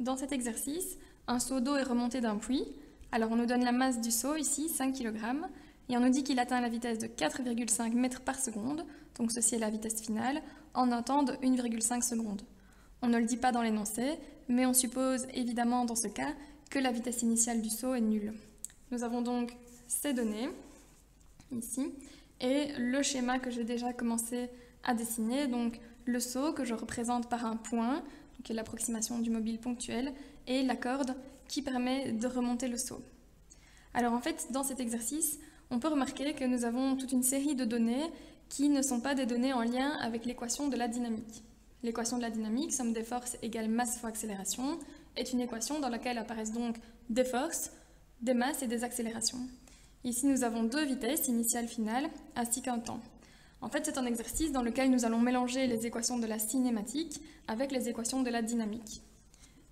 Dans cet exercice, un seau d'eau est remonté d'un puits. Alors on nous donne la masse du seau ici, 5 kg, et on nous dit qu'il atteint la vitesse de 4,5 mètres par seconde, donc ceci est la vitesse finale, en un temps de 1,5 secondes. On ne le dit pas dans l'énoncé, mais on suppose évidemment dans ce cas que la vitesse initiale du seau est nulle. Nous avons donc ces données, ici, et le schéma que j'ai déjà commencé à dessiner, donc le seau que je représente par un point, qui est l'approximation du mobile ponctuel, et la corde qui permet de remonter le seau. Alors en fait, dans cet exercice, on peut remarquer que nous avons toute une série de données qui ne sont pas des données en lien avec l'équation de la dynamique. L'équation de la dynamique, somme des forces égale masse fois accélération, est une équation dans laquelle apparaissent donc des forces, des masses et des accélérations. Ici, nous avons deux vitesses, initiale, finale, ainsi qu'un temps. En fait, c'est un exercice dans lequel nous allons mélanger les équations de la cinématique avec les équations de la dynamique.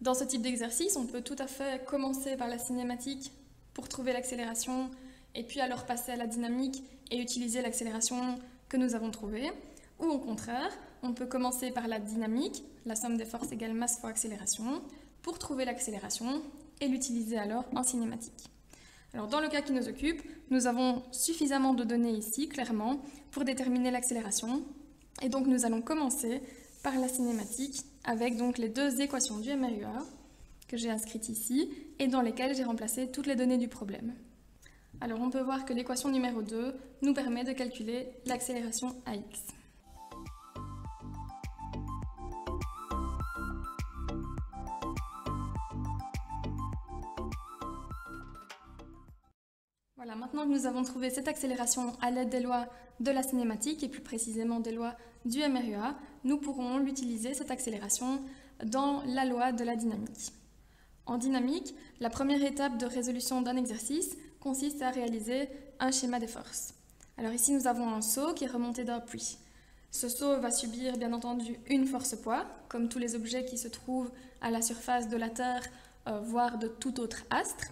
Dans ce type d'exercice, on peut tout à fait commencer par la cinématique pour trouver l'accélération et puis alors passer à la dynamique et utiliser l'accélération que nous avons trouvée. Ou au contraire, on peut commencer par la dynamique, la somme des forces égale masse fois accélération, pour trouver l'accélération et l'utiliser alors en cinématique. Alors dans le cas qui nous occupe, nous avons suffisamment de données ici, clairement, pour déterminer l'accélération. Et donc nous allons commencer par la cinématique avec donc les deux équations du MRUA que j'ai inscrites ici et dans lesquelles j'ai remplacé toutes les données du problème. Alors on peut voir que l'équation numéro 2 nous permet de calculer l'accélération AX. Voilà, maintenant que nous avons trouvé cette accélération à l'aide des lois de la cinématique et plus précisément des lois du MRUA, nous pourrons l'utiliser, cette accélération, dans la loi de la dynamique. En dynamique, la première étape de résolution d'un exercice consiste à réaliser un schéma des forces. Alors ici, nous avons un seau qui est remonté d'un puits. Ce seau va subir bien entendu une force-poids, comme tous les objets qui se trouvent à la surface de la Terre, voire de tout autre astre.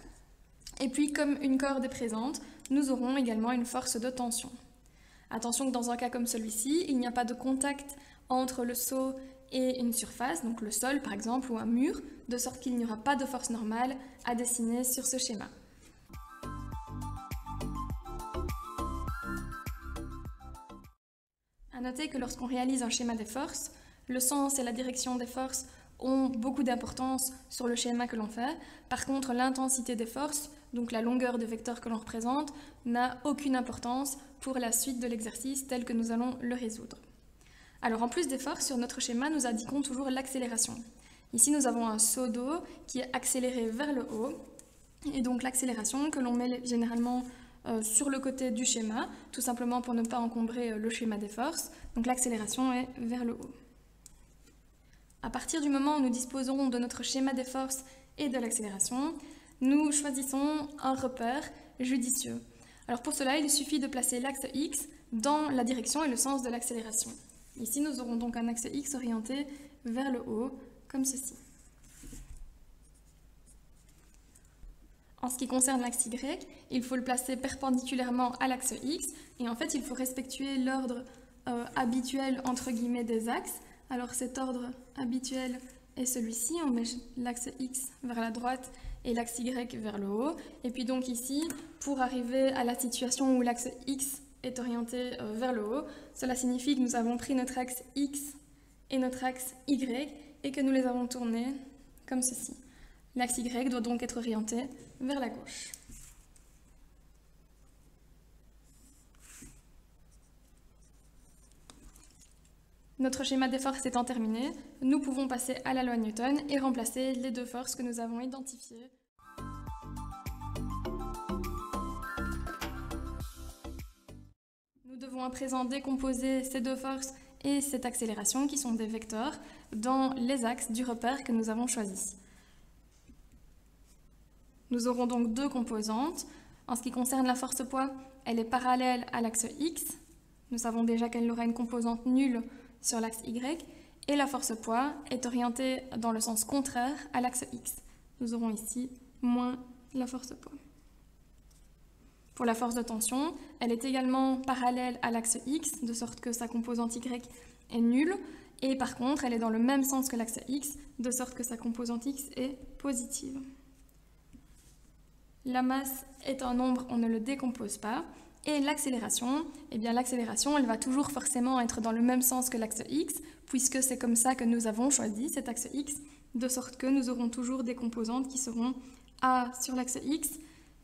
Et puis, comme une corde est présente, nous aurons également une force de tension. Attention que dans un cas comme celui-ci, il n'y a pas de contact entre le seau et une surface, donc le sol par exemple, ou un mur, de sorte qu'il n'y aura pas de force normale à dessiner sur ce schéma. À noter que lorsqu'on réalise un schéma des forces, le sens et la direction des forces ont beaucoup d'importance sur le schéma que l'on fait. Par contre, l'intensité des forces, donc la longueur de vecteur que l'on représente, n'a aucune importance pour la suite de l'exercice tel que nous allons le résoudre. Alors en plus des forces, sur notre schéma, nous indiquons toujours l'accélération. Ici, nous avons un seau d'eau qui est accéléré vers le haut, et donc l'accélération que l'on met généralement sur le côté du schéma, tout simplement pour ne pas encombrer le schéma des forces. Donc l'accélération est vers le haut. À partir du moment où nous disposons de notre schéma des forces et de l'accélération, nous choisissons un repère judicieux. Alors pour cela, il suffit de placer l'axe X dans la direction et le sens de l'accélération. Ici, nous aurons donc un axe X orienté vers le haut, comme ceci. En ce qui concerne l'axe Y, il faut le placer perpendiculairement à l'axe X, et en fait, il faut respecter l'ordre habituel entre guillemets des axes. Alors cet ordre habituel est celui-ci, on met l'axe X vers la droite et l'axe Y vers le haut. Et puis donc ici, pour arriver à la situation où l'axe X est orienté vers le haut, cela signifie que nous avons pris notre axe X et notre axe Y et que nous les avons tournés comme ceci. L'axe Y doit donc être orienté vers la gauche. Notre schéma des forces étant terminé, nous pouvons passer à la loi Newton et remplacer les deux forces que nous avons identifiées. Nous devons à présent décomposer ces deux forces et cette accélération, qui sont des vecteurs, dans les axes du repère que nous avons choisi. Nous aurons donc deux composantes. En ce qui concerne la force-poids, elle est parallèle à l'axe X. Nous savons déjà qu'elle aura une composante nulle sur l'axe Y, et la force-poids est orientée dans le sens contraire à l'axe X. Nous aurons ici moins la force-poids. Pour la force de tension, elle est également parallèle à l'axe X, de sorte que sa composante Y est nulle, et par contre, elle est dans le même sens que l'axe X, de sorte que sa composante X est positive. La masse est un nombre, on ne le décompose pas. Et l'accélération, eh bien l'accélération, elle va toujours forcément être dans le même sens que l'axe X, puisque c'est comme ça que nous avons choisi cet axe X, de sorte que nous aurons toujours des composantes qui seront A sur l'axe X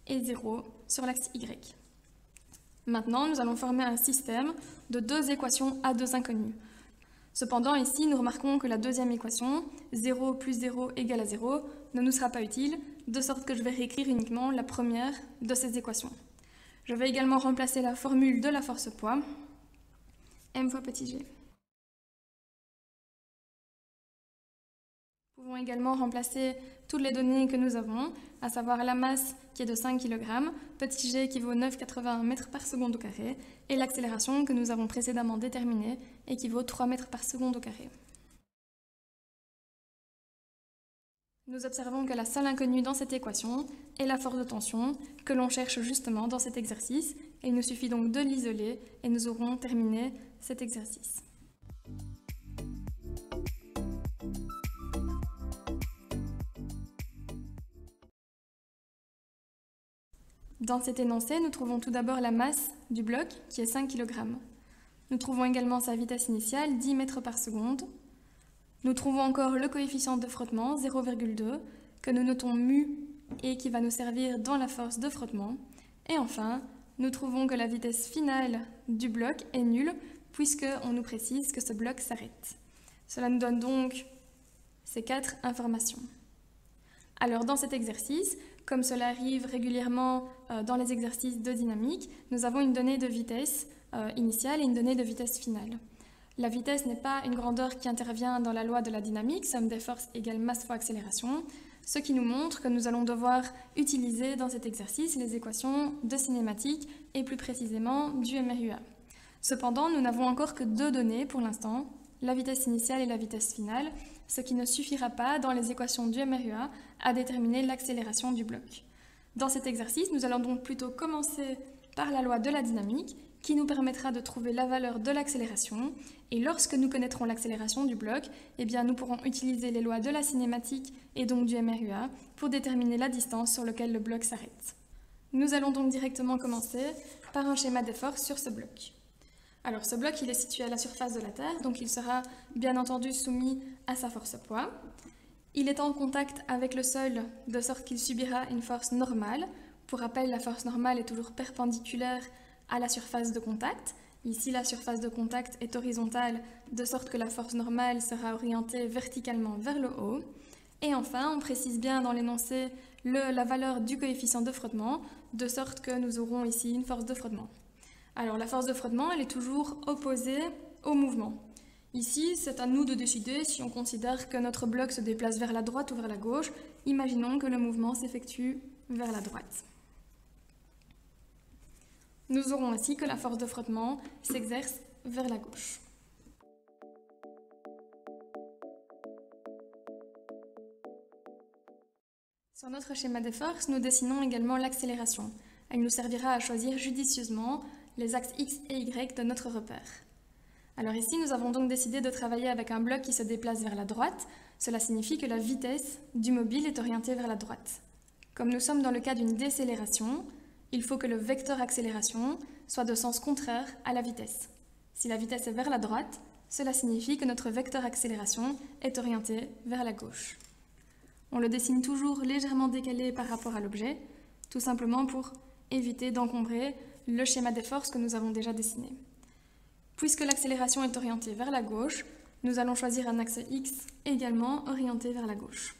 et 0 sur l'axe Y. Maintenant, nous allons former un système de deux équations à deux inconnues. Cependant, ici, nous remarquons que la deuxième équation, 0 plus 0 égale à 0, ne nous sera pas utile, de sorte que je vais réécrire uniquement la première de ces équations. Je vais également remplacer la formule de la force poids, m fois petit g. Nous pouvons également remplacer toutes les données que nous avons, à savoir la masse qui est de 5 kg, petit g qui vaut 9,81 mètres par seconde au carré, et l'accélération que nous avons précédemment déterminée et qui vaut 3 mètres par seconde au carré. Nous observons que la seule inconnue dans cette équation est la force de tension que l'on cherche justement dans cet exercice, et il nous suffit donc de l'isoler et nous aurons terminé cet exercice. Dans cet énoncé, nous trouvons tout d'abord la masse du bloc qui est 5 kg. Nous trouvons également sa vitesse initiale, 10 mètres par seconde. Nous trouvons encore le coefficient de frottement, 0,2, que nous notons mu et qui va nous servir dans la force de frottement. Et enfin, nous trouvons que la vitesse finale du bloc est nulle puisqu'on nous précise que ce bloc s'arrête. Cela nous donne donc ces 4 informations. Alors dans cet exercice, comme cela arrive régulièrement dans les exercices de dynamique, nous avons une donnée de vitesse initiale et une donnée de vitesse finale. La vitesse n'est pas une grandeur qui intervient dans la loi de la dynamique, somme des forces égale masse fois accélération, ce qui nous montre que nous allons devoir utiliser dans cet exercice les équations de cinématique et plus précisément du MRUA. Cependant, nous n'avons encore que deux données pour l'instant, la vitesse initiale et la vitesse finale, ce qui ne suffira pas dans les équations du MRUA à déterminer l'accélération du bloc. Dans cet exercice, nous allons donc plutôt commencer par la loi de la dynamique qui nous permettra de trouver la valeur de l'accélération. Et lorsque nous connaîtrons l'accélération du bloc, eh bien, nous pourrons utiliser les lois de la cinématique et donc du MRUA pour déterminer la distance sur laquelle le bloc s'arrête. Nous allons donc directement commencer par un schéma des forces sur ce bloc. Alors ce bloc, il est situé à la surface de la Terre, donc il sera bien entendu soumis à sa force poids. Il est en contact avec le sol de sorte qu'il subira une force normale. Pour rappel, la force normale est toujours perpendiculaire à la surface de contact. Ici, la surface de contact est horizontale, de sorte que la force normale sera orientée verticalement vers le haut. Et enfin, on précise bien dans l'énoncé la valeur du coefficient de frottement, de sorte que nous aurons ici une force de frottement. Alors la force de frottement, elle est toujours opposée au mouvement. Ici, c'est à nous de décider si on considère que notre bloc se déplace vers la droite ou vers la gauche. Imaginons que le mouvement s'effectue vers la droite. Nous aurons ainsi que la force de frottement s'exerce vers la gauche. Sur notre schéma des forces, nous dessinons également l'accélération. Elle nous servira à choisir judicieusement les axes X et Y de notre repère. Alors ici, nous avons donc décidé de travailler avec un bloc qui se déplace vers la droite. Cela signifie que la vitesse du mobile est orientée vers la droite. Comme nous sommes dans le cas d'une décélération, il faut que le vecteur accélération soit de sens contraire à la vitesse. Si la vitesse est vers la droite, cela signifie que notre vecteur accélération est orienté vers la gauche. On le dessine toujours légèrement décalé par rapport à l'objet, tout simplement pour éviter d'encombrer le schéma des forces que nous avons déjà dessiné. Puisque l'accélération est orientée vers la gauche, nous allons choisir un axe X également orienté vers la gauche.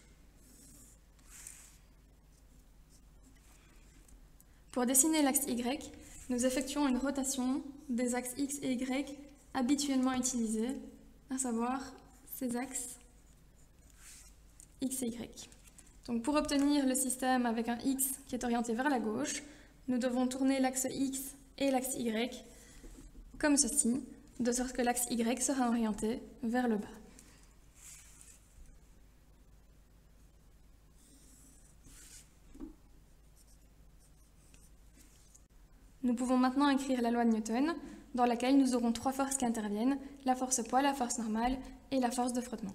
Pour dessiner l'axe Y, nous effectuons une rotation des axes X et Y habituellement utilisés, à savoir ces axes X et Y. Donc pour obtenir le système avec un X qui est orienté vers la gauche, nous devons tourner l'axe X et l'axe Y comme ceci, de sorte que l'axe Y sera orienté vers le bas. Nous pouvons maintenant écrire la loi de Newton. dans laquelle nous aurons 3 forces qui interviennent, la force poids, la force normale et la force de frottement.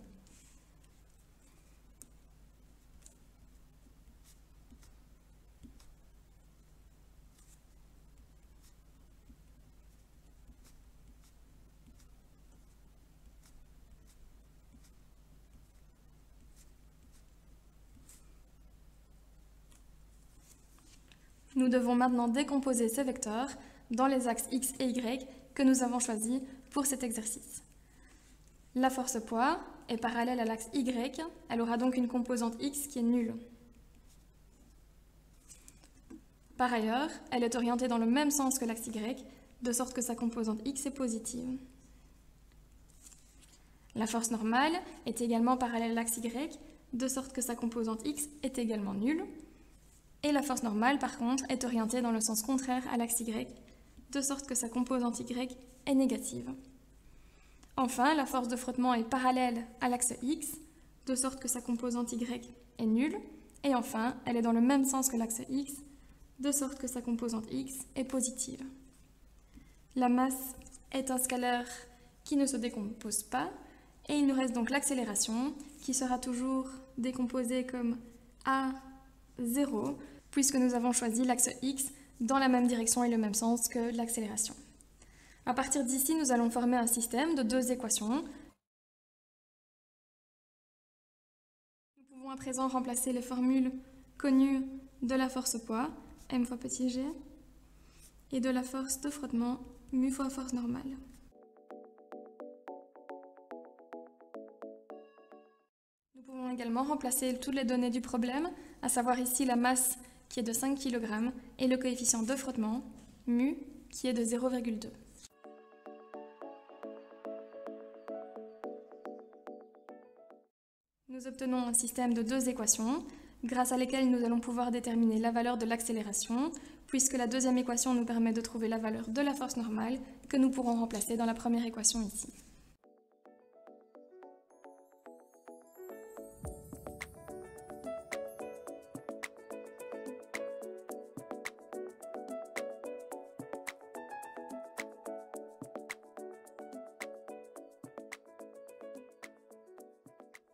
Nous devons maintenant décomposer ces vecteurs dans les axes x et y que nous avons choisis pour cet exercice. La force poids est parallèle à l'axe y, elle aura donc une composante x qui est nulle. Par ailleurs, elle est orientée dans le même sens que l'axe y, de sorte que sa composante x est positive. La force normale est également parallèle à l'axe y, de sorte que sa composante x est également nulle. Et la force normale, par contre, est orientée dans le sens contraire à l'axe y, de sorte que sa composante y est négative. Enfin, la force de frottement est parallèle à l'axe x, de sorte que sa composante y est nulle. Et enfin, elle est dans le même sens que l'axe x, de sorte que sa composante x est positive. La masse est un scalaire qui ne se décompose pas, et il nous reste donc l'accélération, qui sera toujours décomposée comme a0, puisque nous avons choisi l'axe x dans la même direction et le même sens que l'accélération. À partir d'ici, nous allons former un système de 2 équations. Nous pouvons à présent remplacer les formules connues de la force poids, m fois petit g, et de la force de frottement, mu fois force normale. Nous pouvons également remplacer toutes les données du problème, à savoir ici la masse qui est de 5 kg et le coefficient de frottement, mu, qui est de 0,2. Nous obtenons un système de 2 équations, grâce à lesquelles nous allons pouvoir déterminer la valeur de l'accélération, puisque la deuxième équation nous permet de trouver la valeur de la force normale, que nous pourrons remplacer dans la première équation ici.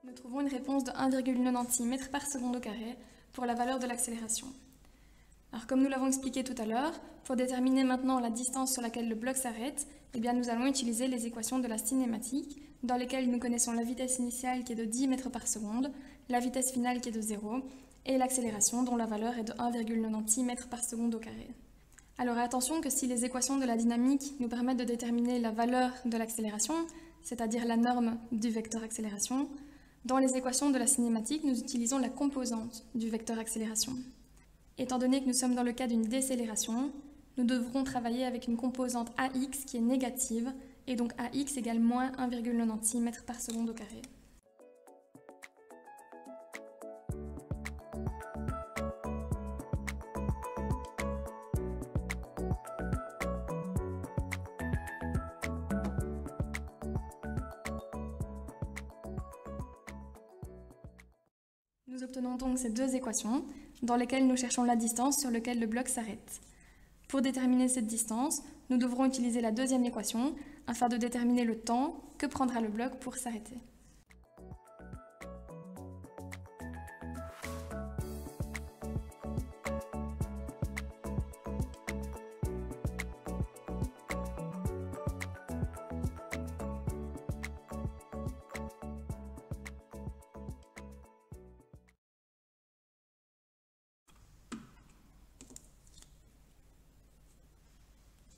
Nous trouvons une réponse de 1,96 mètres par seconde au carré pour la valeur de l'accélération. Alors comme nous l'avons expliqué tout à l'heure, pour déterminer maintenant la distance sur laquelle le bloc s'arrête, nous allons utiliser les équations de la cinématique, dans lesquelles nous connaissons la vitesse initiale qui est de 10 mètres par seconde, la vitesse finale qui est de 0, et l'accélération dont la valeur est de 1,96 mètres par seconde au carré. Alors attention que si les équations de la dynamique nous permettent de déterminer la valeur de l'accélération, c'est-à-dire la norme du vecteur accélération, dans les équations de la cinématique, nous utilisons la composante du vecteur accélération. Étant donné que nous sommes dans le cas d'une décélération, nous devrons travailler avec une composante AX qui est négative, et donc AX égale moins 1,96 mètres par seconde au carré. Nous obtenons donc ces 2 équations, dans lesquelles nous cherchons la distance sur laquelle le bloc s'arrête. Pour déterminer cette distance, nous devrons utiliser la deuxième équation, afin de déterminer le temps que prendra le bloc pour s'arrêter.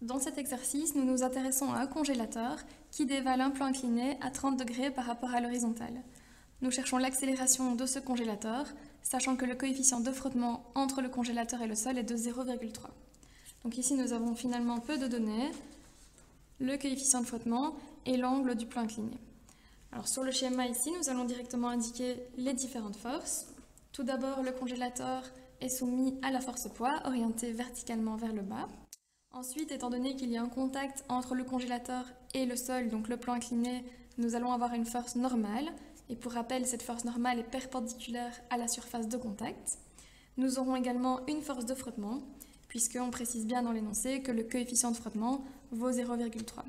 Dans cet exercice, nous nous intéressons à un congélateur qui dévale un plan incliné à 30 degrés par rapport à l'horizontale. Nous cherchons l'accélération de ce congélateur, sachant que le coefficient de frottement entre le congélateur et le sol est de 0,3. Donc ici, nous avons finalement peu de données, le coefficient de frottement et l'angle du plan incliné. Alors sur le schéma ici, nous allons directement indiquer les différentes forces. Tout d'abord, le congélateur est soumis à la force poids, orientée verticalement vers le bas. Ensuite, étant donné qu'il y a un contact entre le congélateur et le sol, donc le plan incliné, nous allons avoir une force normale. Et pour rappel, cette force normale est perpendiculaire à la surface de contact. Nous aurons également une force de frottement, puisqu'on précise bien dans l'énoncé que le coefficient de frottement vaut 0,3.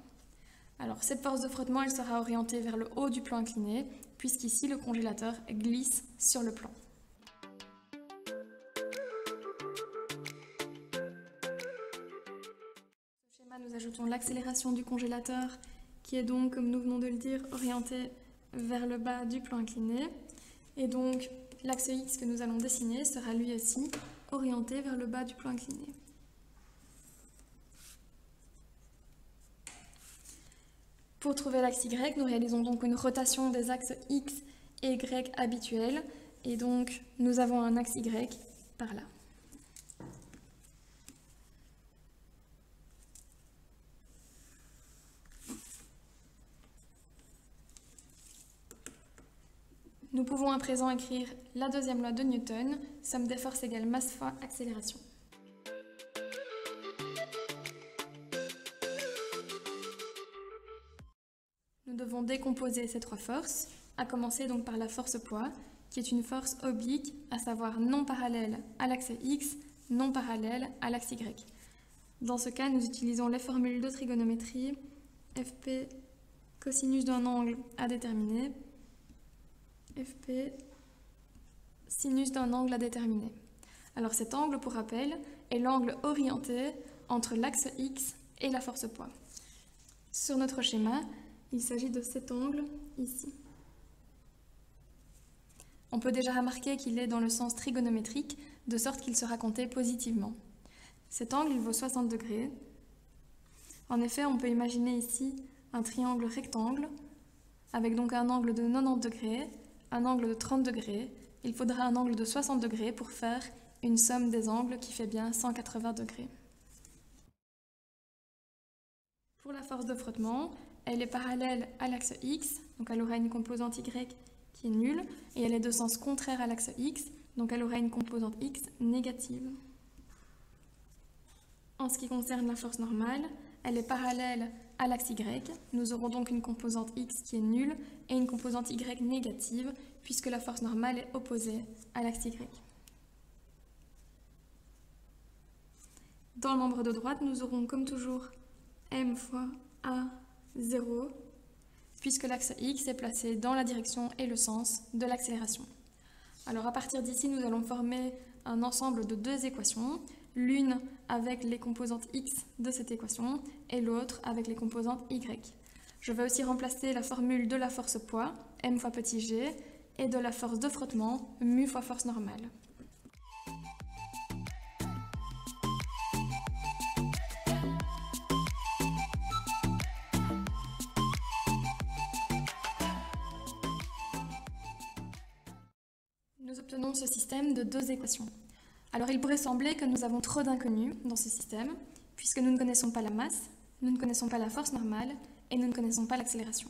Alors cette force de frottement, elle sera orientée vers le haut du plan incliné, puisqu'ici le congélateur glisse sur le plan. Au schéma, nous ajoutons l'accélération du congélateur, qui est donc, comme nous venons de le dire, orientée vers le bas du plan incliné. Et donc l'axe X que nous allons dessiner sera lui aussi orienté vers le bas du plan incliné. Pour trouver l'axe Y, nous réalisons donc une rotation des axes X et Y habituels. Et donc, nous avons un axe Y par là. Nous pouvons à présent écrire la deuxième loi de Newton, somme des forces égale masse fois accélération. Nous devons décomposer ces trois forces, à commencer donc par la force poids, qui est une force oblique, à savoir non parallèle à l'axe X, non parallèle à l'axe Y. Dans ce cas, nous utilisons les formules de trigonométrie, Fp cosinus d'un angle à déterminer, Fp sinus d'un angle à déterminer. Alors cet angle, pour rappel, est l'angle orienté entre l'axe X et la force poids. Sur notre schéma, il s'agit de cet angle ici. On peut déjà remarquer qu'il est dans le sens trigonométrique, de sorte qu'il sera compté positivement. Cet angle, il vaut 60 degrés. En effet, on peut imaginer ici un triangle rectangle, avec donc un angle de 90 degrés, un angle de 30 degrés. Il faudra un angle de 60 degrés pour faire une somme des angles qui fait bien 180 degrés. Pour la force de frottement, elle est parallèle à l'axe X, donc elle aura une composante Y qui est nulle, et elle est de sens contraire à l'axe X, donc elle aura une composante X négative. En ce qui concerne la force normale, elle est parallèle à l'axe Y. Nous aurons donc une composante X qui est nulle et une composante Y négative, puisque la force normale est opposée à l'axe Y. Dans le membre de droite, nous aurons comme toujours m fois a 0, puisque l'axe X est placé dans la direction et le sens de l'accélération. Alors à partir d'ici, nous allons former un ensemble de deux équations, l'une avec les composantes X de cette équation et l'autre avec les composantes Y. Je vais aussi remplacer la formule de la force poids, m fois petit g, et de la force de frottement, mu fois force normale. Nous obtenons ce système de deux équations. Alors il pourrait sembler que nous avons trop d'inconnus dans ce système, puisque nous ne connaissons pas la masse, nous ne connaissons pas la force normale et nous ne connaissons pas l'accélération.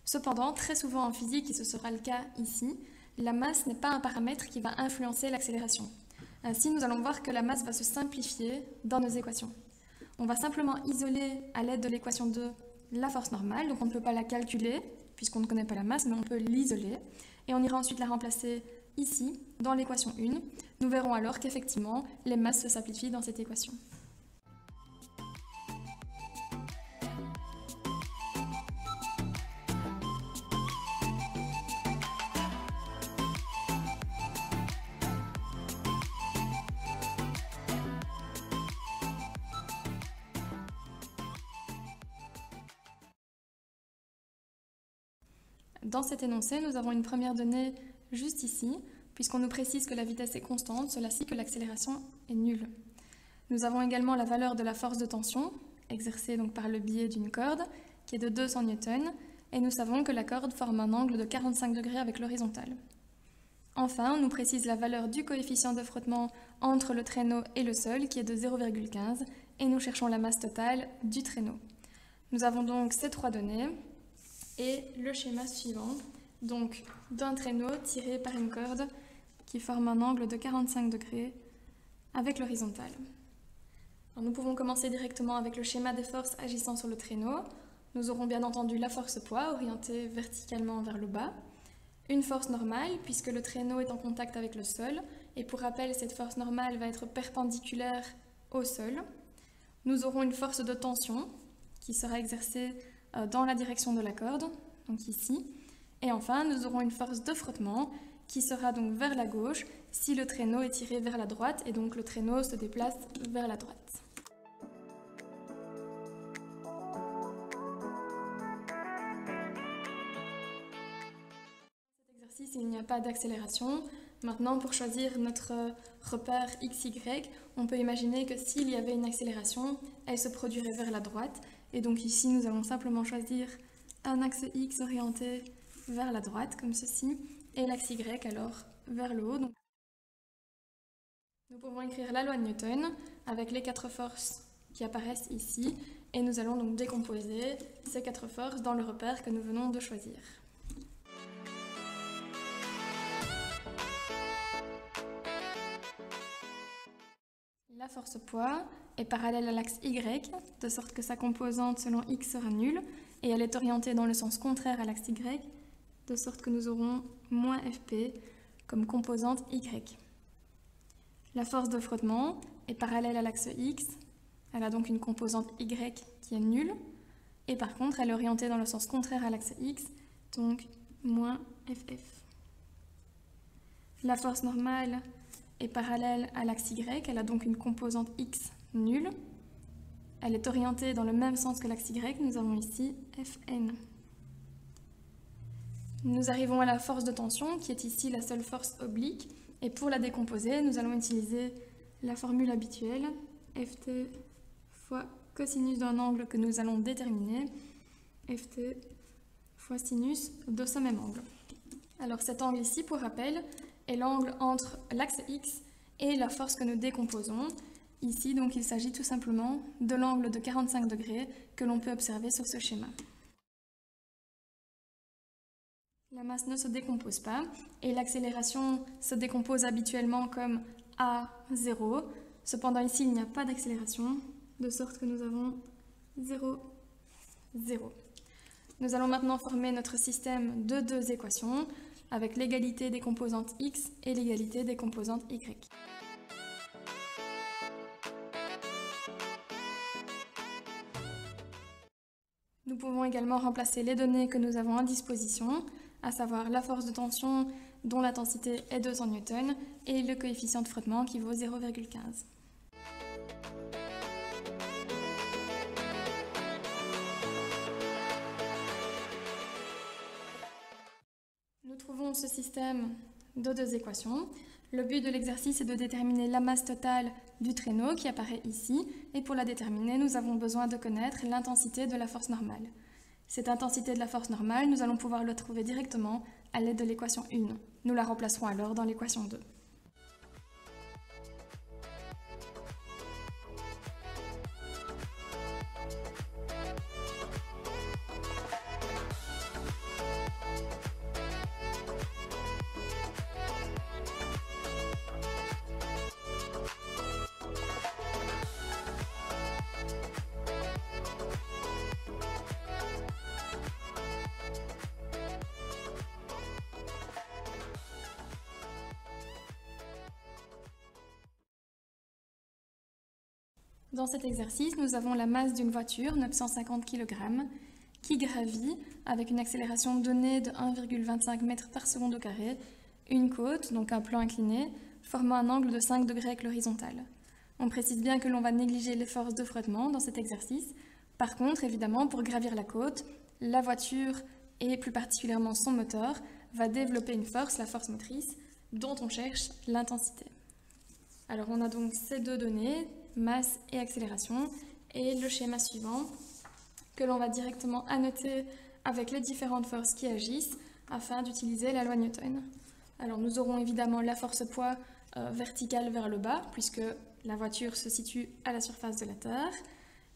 Cependant, très souvent en physique, et ce sera le cas ici, la masse n'est pas un paramètre qui va influencer l'accélération. Ainsi, nous allons voir que la masse va se simplifier dans nos équations. On va simplement isoler à l'aide de l'équation 2 la force normale, donc on ne peut pas la calculer, puisqu'on ne connaît pas la masse, mais on peut l'isoler, et on ira ensuite la remplacer ici, dans l'équation 1, nous verrons alors qu'effectivement, les masses se simplifient dans cette équation. Dans cet énoncé, nous avons une première donnée juste ici, puisqu'on nous précise que la vitesse est constante, cela signifie que l'accélération est nulle. Nous avons également la valeur de la force de tension, exercée donc par le biais d'une corde, qui est de 200 newtons, et nous savons que la corde forme un angle de 45 degrés avec l'horizontale. Enfin, on nous précise la valeur du coefficient de frottement entre le traîneau et le sol, qui est de 0,15, et nous cherchons la masse totale du traîneau. Nous avons donc ces trois données, et le schéma suivant, donc d'un traîneau tiré par une corde qui forme un angle de 45 degrés avec l'horizontale. Nous pouvons commencer directement avec le schéma des forces agissant sur le traîneau. Nous aurons bien entendu la force poids orientée verticalement vers le bas, une force normale puisque le traîneau est en contact avec le sol, et pour rappel, cette force normale va être perpendiculaire au sol. Nous aurons une force de tension qui sera exercée dans la direction de la corde, donc ici. Et enfin, nous aurons une force de frottement qui sera donc vers la gauche si le traîneau est tiré vers la droite et donc le traîneau se déplace vers la droite. Il n'y a pas d'accélération. Maintenant, pour choisir notre repère XY, on peut imaginer que s'il y avait une accélération, elle se produirait vers la droite. Et donc ici, nous allons simplement choisir un axe X orienté vers la droite, comme ceci, et l'axe Y alors vers le haut. Donc, nous pouvons écrire la loi de Newton avec les 4 forces qui apparaissent ici, et nous allons donc décomposer ces 4 forces dans le repère que nous venons de choisir. La force poids est parallèle à l'axe Y, de sorte que sa composante selon X sera nulle, et elle est orientée dans le sens contraire à l'axe Y, de sorte que nous aurons moins Fp comme composante Y. La force de frottement est parallèle à l'axe X, elle a donc une composante Y qui est nulle, et par contre elle est orientée dans le sens contraire à l'axe X, donc moins Ff. La force normale est parallèle à l'axe Y, elle a donc une composante X nulle. Elle est orientée dans le même sens que l'axe Y, nous avons ici Fn. Nous arrivons à la force de tension, qui est ici la seule force oblique, et pour la décomposer, nous allons utiliser la formule habituelle, Ft fois cosinus d'un angle que nous allons déterminer, Ft fois sinus de ce même angle. Alors cet angle ici, pour rappel, est l'angle entre l'axe X et la force que nous décomposons. Ici, donc, il s'agit tout simplement de l'angle de 45 degrés que l'on peut observer sur ce schéma. La masse ne se décompose pas et l'accélération se décompose habituellement comme A0. Cependant, ici, il n'y a pas d'accélération, de sorte que nous avons 0, 0. Nous allons maintenant former notre système de 2 équations, avec l'égalité des composantes X et l'égalité des composantes Y. Nous pouvons également remplacer les données que nous avons à disposition, à savoir la force de tension dont l'intensité est 200 N et le coefficient de frottement qui vaut 0,15. Nous trouvons ce système de 2 équations. Le but de l'exercice est de déterminer la masse totale du traîneau qui apparaît ici, et pour la déterminer, nous avons besoin de connaître l'intensité de la force normale. Cette intensité de la force normale, nous allons pouvoir la trouver directement à l'aide de l'équation 1. Nous la remplacerons alors dans l'équation 2. Dans cet exercice, nous avons la masse d'une voiture, 950 kg, qui gravit avec une accélération donnée de 1,25 m par seconde au carré, une côte, donc un plan incliné, formant un angle de 5 degrés avec l'horizontale. On précise bien que l'on va négliger les forces de frottement dans cet exercice. Par contre, évidemment, pour gravir la côte, la voiture, et plus particulièrement son moteur, va développer une force, la force motrice, dont on cherche l'intensité. Alors on a donc ces deux données, masse et accélération, et le schéma suivant que l'on va directement annoter avec les différentes forces qui agissent afin d'utiliser la loi Newton. Alors nous aurons évidemment la force poids verticale vers le bas puisque la voiture se situe à la surface de la Terre.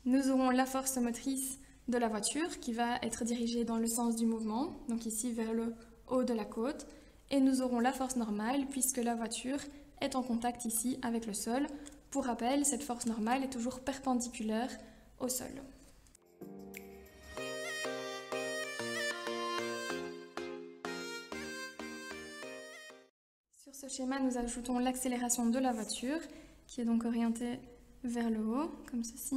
Nous aurons la force motrice de la voiture qui va être dirigée dans le sens du mouvement, donc ici vers le haut de la côte, et nous aurons la force normale puisque la voiture est en contact ici avec le sol. Pour rappel, cette force normale est toujours perpendiculaire au sol. Sur ce schéma, nous ajoutons l'accélération de la voiture, qui est donc orientée vers le haut, comme ceci.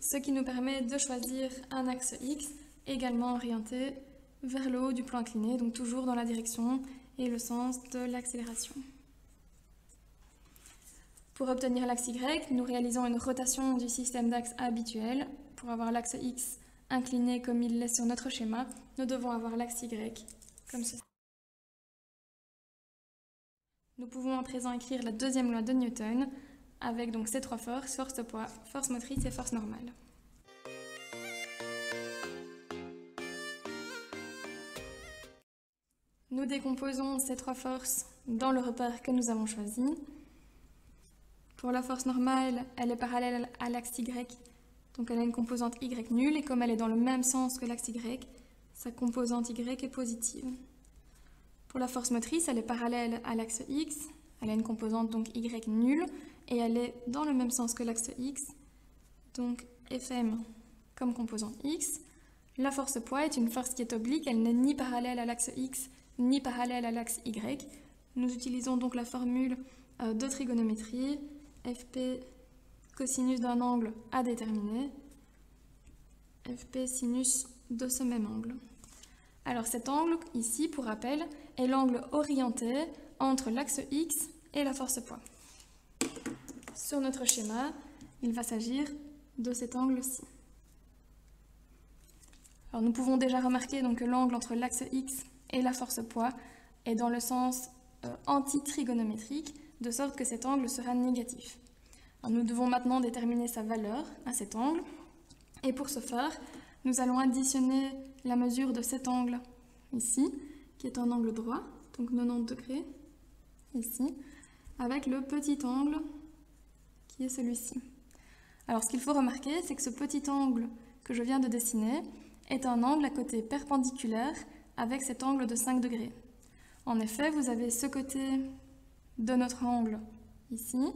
Ce qui nous permet de choisir un axe X également orienté vers le haut du plan incliné, donc toujours dans la direction et le sens de l'accélération. Pour obtenir l'axe Y, nous réalisons une rotation du système d'axes habituel. Pour avoir l'axe X incliné comme il l'est sur notre schéma, nous devons avoir l'axe Y comme ceci. Nous pouvons à présent écrire la deuxième loi de Newton avec donc ces trois forces, force de poids, force motrice et force normale. Nous décomposons ces trois forces dans le repère que nous avons choisi. Pour la force normale, elle est parallèle à l'axe Y, donc elle a une composante Y nulle, et comme elle est dans le même sens que l'axe Y, sa composante Y est positive. Pour la force motrice, elle est parallèle à l'axe X, elle a une composante donc Y nulle, et elle est dans le même sens que l'axe X, donc Fm comme composante X. La force poids est une force qui est oblique, elle n'est ni parallèle à l'axe X, ni parallèle à l'axe Y. Nous utilisons donc la formule de trigonométrie, Fp cosinus d'un angle à déterminer, Fp sinus de ce même angle. Alors cet angle, ici, pour rappel, est l'angle orienté entre l'axe X et la force poids. Sur notre schéma, il va s'agir de cet angle-ci. Alors nous pouvons déjà remarquer donc, que l'angle entre l'axe X et la force poids est dans le sens anti-trigonométrique, de sorte que cet angle sera négatif. Alors, nous devons maintenant déterminer sa valeur à cet angle, et pour ce faire, nous allons additionner la mesure de cet angle ici, qui est un angle droit, donc 90 degrés, ici, avec le petit angle qui est celui-ci. Alors ce qu'il faut remarquer, c'est que ce petit angle que je viens de dessiner est un angle à côté perpendiculaire avec cet angle de 5 degrés. En effet, vous avez ce côté de notre angle ici,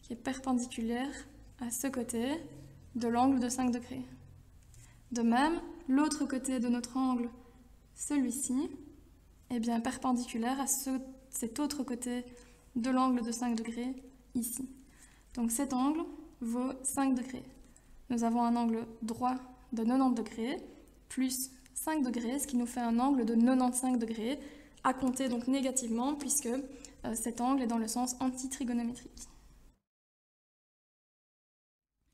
qui est perpendiculaire à ce côté de l'angle de 5 degrés. De même, l'autre côté de notre angle, celui-ci, est bien perpendiculaire à cet autre côté de l'angle de 5 degrés ici. Donc cet angle vaut 5 degrés. Nous avons un angle droit de 90 degrés plus 5 degrés, ce qui nous fait un angle de 95 degrés, à compter donc négativement puisque cet angle est dans le sens anti-trigonométrique.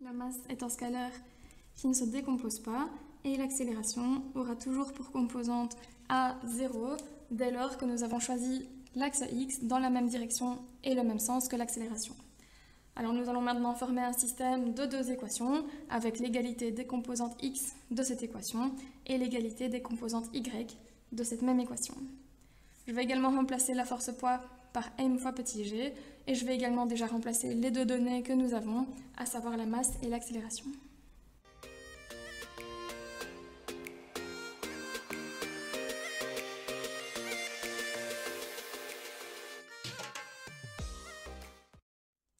La masse est un scalaire qui ne se décompose pas et l'accélération aura toujours pour composante A0 dès lors que nous avons choisi l'axe X dans la même direction et le même sens que l'accélération. Alors nous allons maintenant former un système de deux équations avec l'égalité des composantes X de cette équation et l'égalité des composantes Y de cette même équation. Je vais également remplacer la force poids par m fois petit g et je vais également déjà remplacer les deux données que nous avons, à savoir la masse et l'accélération.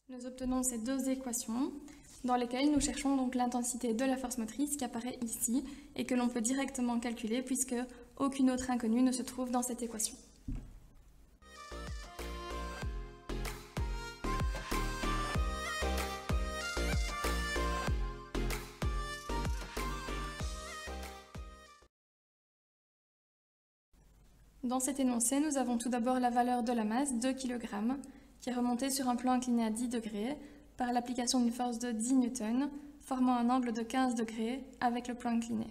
Nous obtenons ces deux équations dans lesquelles nous cherchons donc l'intensité de la force motrice qui apparaît ici et que l'on peut directement calculer puisque aucune autre inconnue ne se trouve dans cette équation. Dans cet énoncé, nous avons tout d'abord la valeur de la masse, 2 kg, qui est remontée sur un plan incliné à 10 degrés par l'application d'une force de 10 Newton, formant un angle de 15 degrés avec le plan incliné.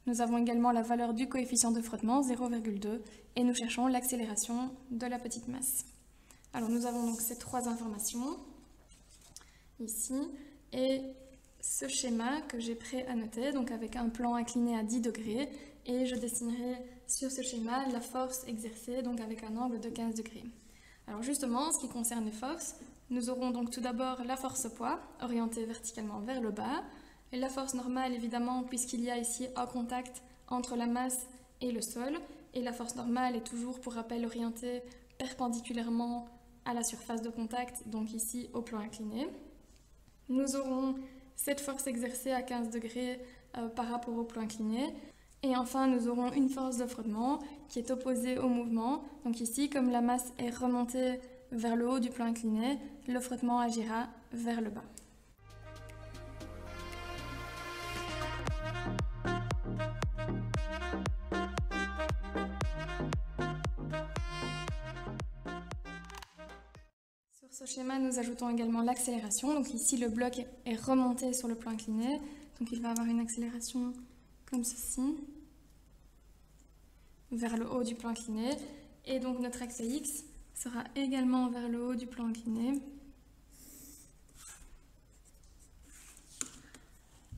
Nous avons également la valeur du coefficient de frottement, 0,2, et nous cherchons l'accélération de la petite masse. Alors nous avons donc ces trois informations, ici, et ce schéma que j'ai prêt à noter, donc avec un plan incliné à 10 degrés, et je dessinerai sur ce schéma la force exercée, donc avec un angle de 15 degrés. Alors justement, en ce qui concerne les forces, nous aurons donc tout d'abord la force poids, orientée verticalement vers le bas, et la force normale évidemment, puisqu'il y a ici un contact entre la masse et le sol, et la force normale est toujours, pour rappel, orientée perpendiculairement à la surface de contact, donc ici au plan incliné. Nous aurons cette force exercée à 15 degrés par rapport au plan incliné. Et enfin, nous aurons une force de frottement qui est opposée au mouvement. Donc ici, comme la masse est remontée vers le haut du plan incliné, le frottement agira vers le bas. Sur ce schéma, nous ajoutons également l'accélération. Donc ici, le bloc est remonté sur le plan incliné. Donc il va avoir une accélération comme ceci, vers le haut du plan incliné. Et donc notre axe X sera également vers le haut du plan incliné.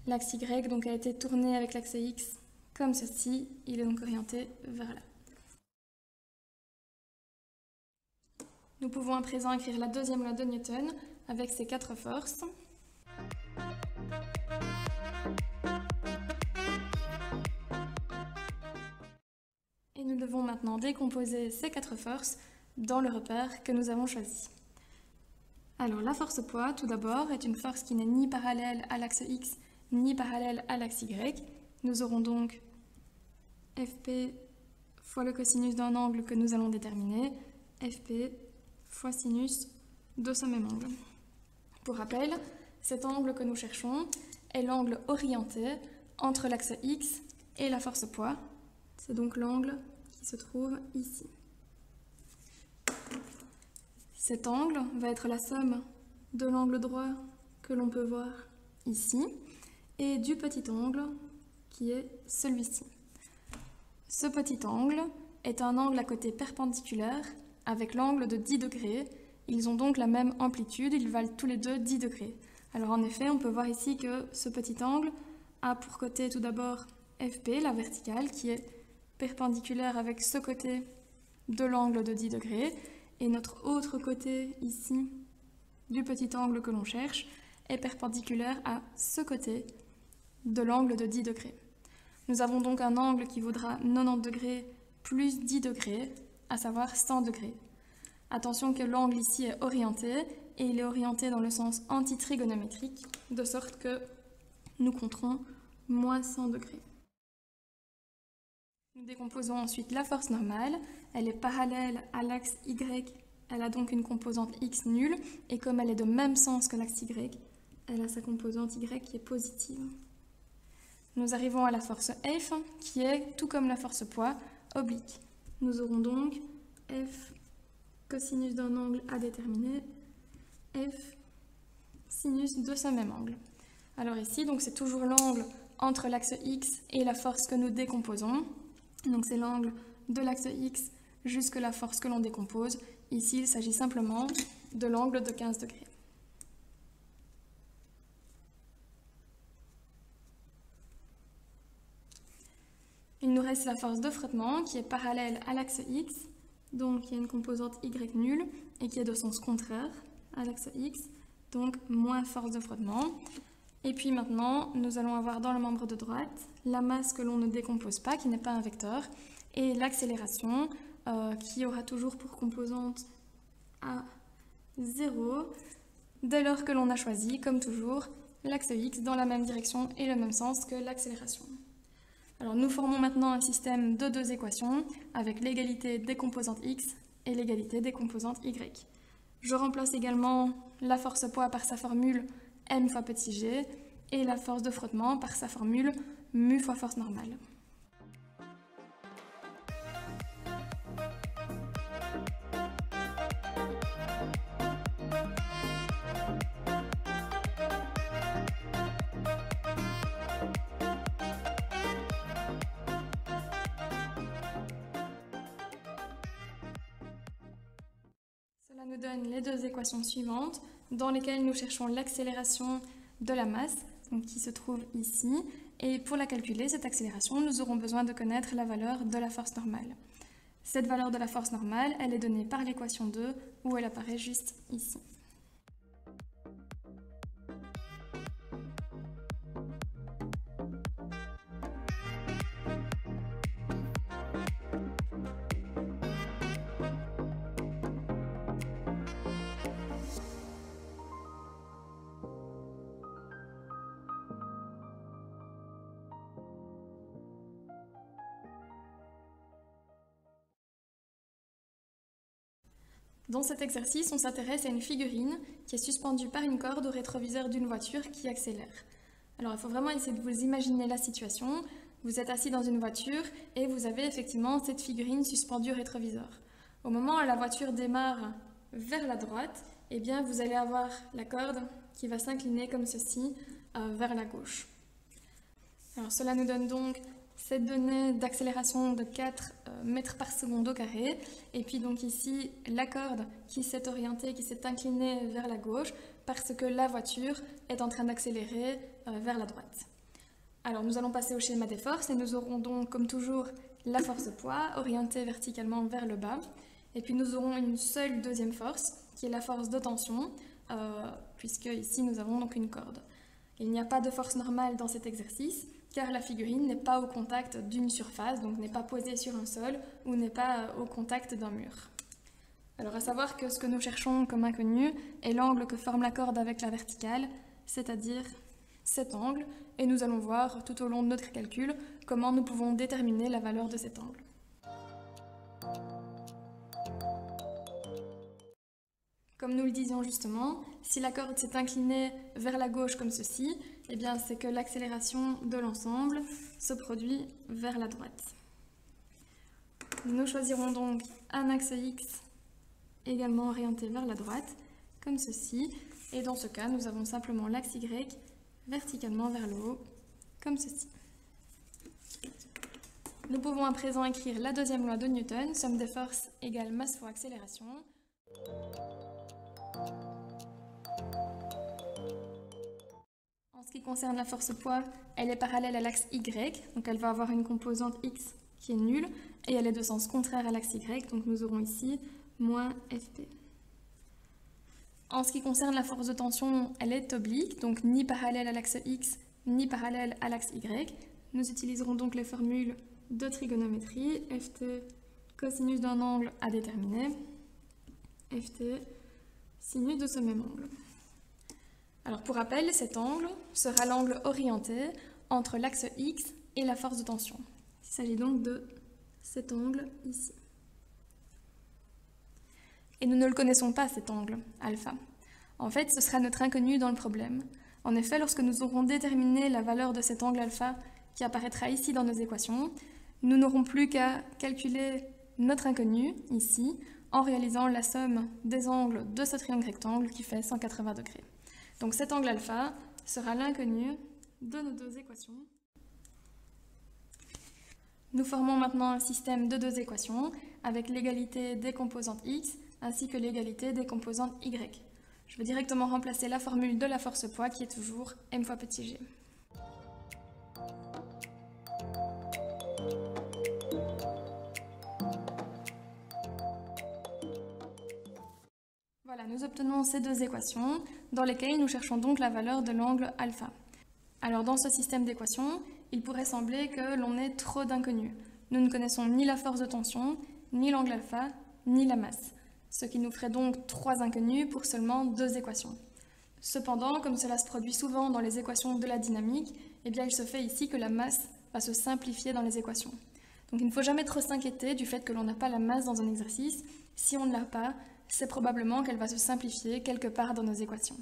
L'axe Y donc, a été tourné avec l'axe X comme ceci. Il est donc orienté vers là. Nous pouvons à présent écrire la deuxième loi de Newton avec ses 4 forces. Et nous devons maintenant décomposer ces 4 forces dans le repère que nous avons choisi. Alors la force poids, tout d'abord, est une force qui n'est ni parallèle à l'axe X, ni parallèle à l'axe Y. Nous aurons donc Fp fois le cosinus d'un angle que nous allons déterminer, Fp fois sinus de ce même angle. Pour rappel, cet angle que nous cherchons est l'angle orienté entre l'axe X et la force poids. C'est donc l'angle qui se trouve ici. Cet angle va être la somme de l'angle droit que l'on peut voir ici et du petit angle qui est celui-ci. Ce petit angle est un angle à côté perpendiculaire avec l'angle de 10 degrés. Ils ont donc la même amplitude, ils valent tous les deux 10 degrés. Alors en effet, on peut voir ici que ce petit angle a pour côté tout d'abord Fp, la verticale, qui est perpendiculaire avec ce côté de l'angle de 10 degrés. Et notre autre côté ici du petit angle que l'on cherche est perpendiculaire à ce côté de l'angle de 10 degrés. Nous avons donc un angle qui vaudra 90 degrés plus 10 degrés, à savoir 100 degrés. Attention que l'angle ici est orienté, et il est orienté dans le sens antitrigonométrique, de sorte que nous compterons moins 100 degrés. Nous décomposons ensuite la force normale. Elle est parallèle à l'axe Y, elle a donc une composante X nulle, et comme elle est de même sens que l'axe Y, elle a sa composante Y qui est positive. Nous arrivons à la force F, qui est, tout comme la force poids, oblique. Nous aurons donc F cosinus d'un angle à déterminer, F sinus de ce même angle. Alors ici, donc c'est toujours l'angle entre l'axe X et la force que nous décomposons. Donc c'est l'angle de l'axe X jusque la force que l'on décompose. Ici, il s'agit simplement de l'angle de 15 degrés. Il nous reste la force de frottement qui est parallèle à l'axe X, donc il y a une composante Y nulle et qui est de sens contraire à l'axe X, donc moins force de frottement. Et puis maintenant, nous allons avoir dans le membre de droite la masse que l'on ne décompose pas, qui n'est pas un vecteur, et l'accélération qui aura toujours pour composante à 0, dès lors que l'on a choisi, comme toujours, l'axe X dans la même direction et le même sens que l'accélération. Alors nous formons maintenant un système de 2 équations avec l'égalité des composantes X et l'égalité des composantes Y. Je remplace également la force poids par sa formule m fois petit g et la force de frottement par sa formule mu fois force normale. Cela nous donne les 2 équations suivantes dans lesquelles nous cherchons l'accélération de la masse, donc qui se trouve ici. Et pour la calculer, cette accélération, nous aurons besoin de connaître la valeur de la force normale. Cette valeur de la force normale, elle est donnée par l'équation 2 où elle apparaît juste ici. Dans cet exercice, on s'intéresse à une figurine qui est suspendue par une corde au rétroviseur d'une voiture qui accélère. Alors il faut vraiment essayer de vous imaginer la situation. Vous êtes assis dans une voiture et vous avez effectivement cette figurine suspendue au rétroviseur. Au moment où la voiture démarre vers la droite, eh bien vous allez avoir la corde qui va s'incliner comme ceci vers la gauche. Alors cela nous donne donc cette donnée d'accélération de 4 mètres par seconde au carré. Et puis donc ici, la corde qui s'est orientée, qui s'est inclinée vers la gauche parce que la voiture est en train d'accélérer vers la droite. Alors nous allons passer au schéma des forces et nous aurons donc comme toujours la force poids orientée verticalement vers le bas. Et puis nous aurons une seule deuxième force qui est la force de tension puisque ici nous avons donc une corde. Il n'y a pas de force normale dans cet exercice car la figurine n'est pas au contact d'une surface, donc n'est pas posée sur un sol ou n'est pas au contact d'un mur. Alors à savoir que ce que nous cherchons comme inconnu est l'angle que forme la corde avec la verticale, c'est-à-dire cet angle, et nous allons voir tout au long de notre calcul comment nous pouvons déterminer la valeur de cet angle. Comme nous le disions justement, si la corde s'est inclinée vers la gauche comme ceci, eh bien c'est que l'accélération de l'ensemble se produit vers la droite. Nous choisirons donc un axe X également orienté vers la droite, comme ceci, et dans ce cas, nous avons simplement l'axe Y verticalement vers le haut, comme ceci. Nous pouvons à présent écrire la deuxième loi de Newton, somme des forces égale masse fois accélération. En ce qui concerne la force poids, elle est parallèle à l'axe Y, donc elle va avoir une composante X qui est nulle, et elle est de sens contraire à l'axe Y, donc nous aurons ici moins Fp. En ce qui concerne la force de tension, elle est oblique, donc ni parallèle à l'axe X, ni parallèle à l'axe Y. Nous utiliserons donc les formules de trigonométrie, Ft cosinus d'un angle à déterminer, Ft sinus de ce même angle. Alors pour rappel, cet angle sera l'angle orienté entre l'axe X et la force de tension. Il s'agit donc de cet angle ici. Et nous ne le connaissons pas, cet angle, alpha. En fait, ce sera notre inconnu dans le problème. En effet, lorsque nous aurons déterminé la valeur de cet angle alpha qui apparaîtra ici dans nos équations, nous n'aurons plus qu'à calculer notre inconnu, ici, en réalisant la somme des angles de ce triangle rectangle qui fait 180 degrés. Donc cet angle alpha sera l'inconnu de nos deux équations. Nous formons maintenant un système de deux équations avec l'égalité des composantes x ainsi que l'égalité des composantes y. Je vais directement remplacer la formule de la force poids qui est toujours m fois petit g. Voilà, nous obtenons ces deux équations dans lesquelles nous cherchons donc la valeur de l'angle alpha. Alors dans ce système d'équations, il pourrait sembler que l'on ait trop d'inconnus. Nous ne connaissons ni la force de tension, ni l'angle alpha, ni la masse, ce qui nous ferait donc 3 inconnus pour seulement 2 équations. Cependant, comme cela se produit souvent dans les équations de la dynamique, eh bien il se fait ici que la masse va se simplifier dans les équations. Donc il ne faut jamais trop s'inquiéter du fait que l'on n'a pas la masse dans un exercice. Si on ne l'a pas, c'est probablement qu'elle va se simplifier quelque part dans nos équations.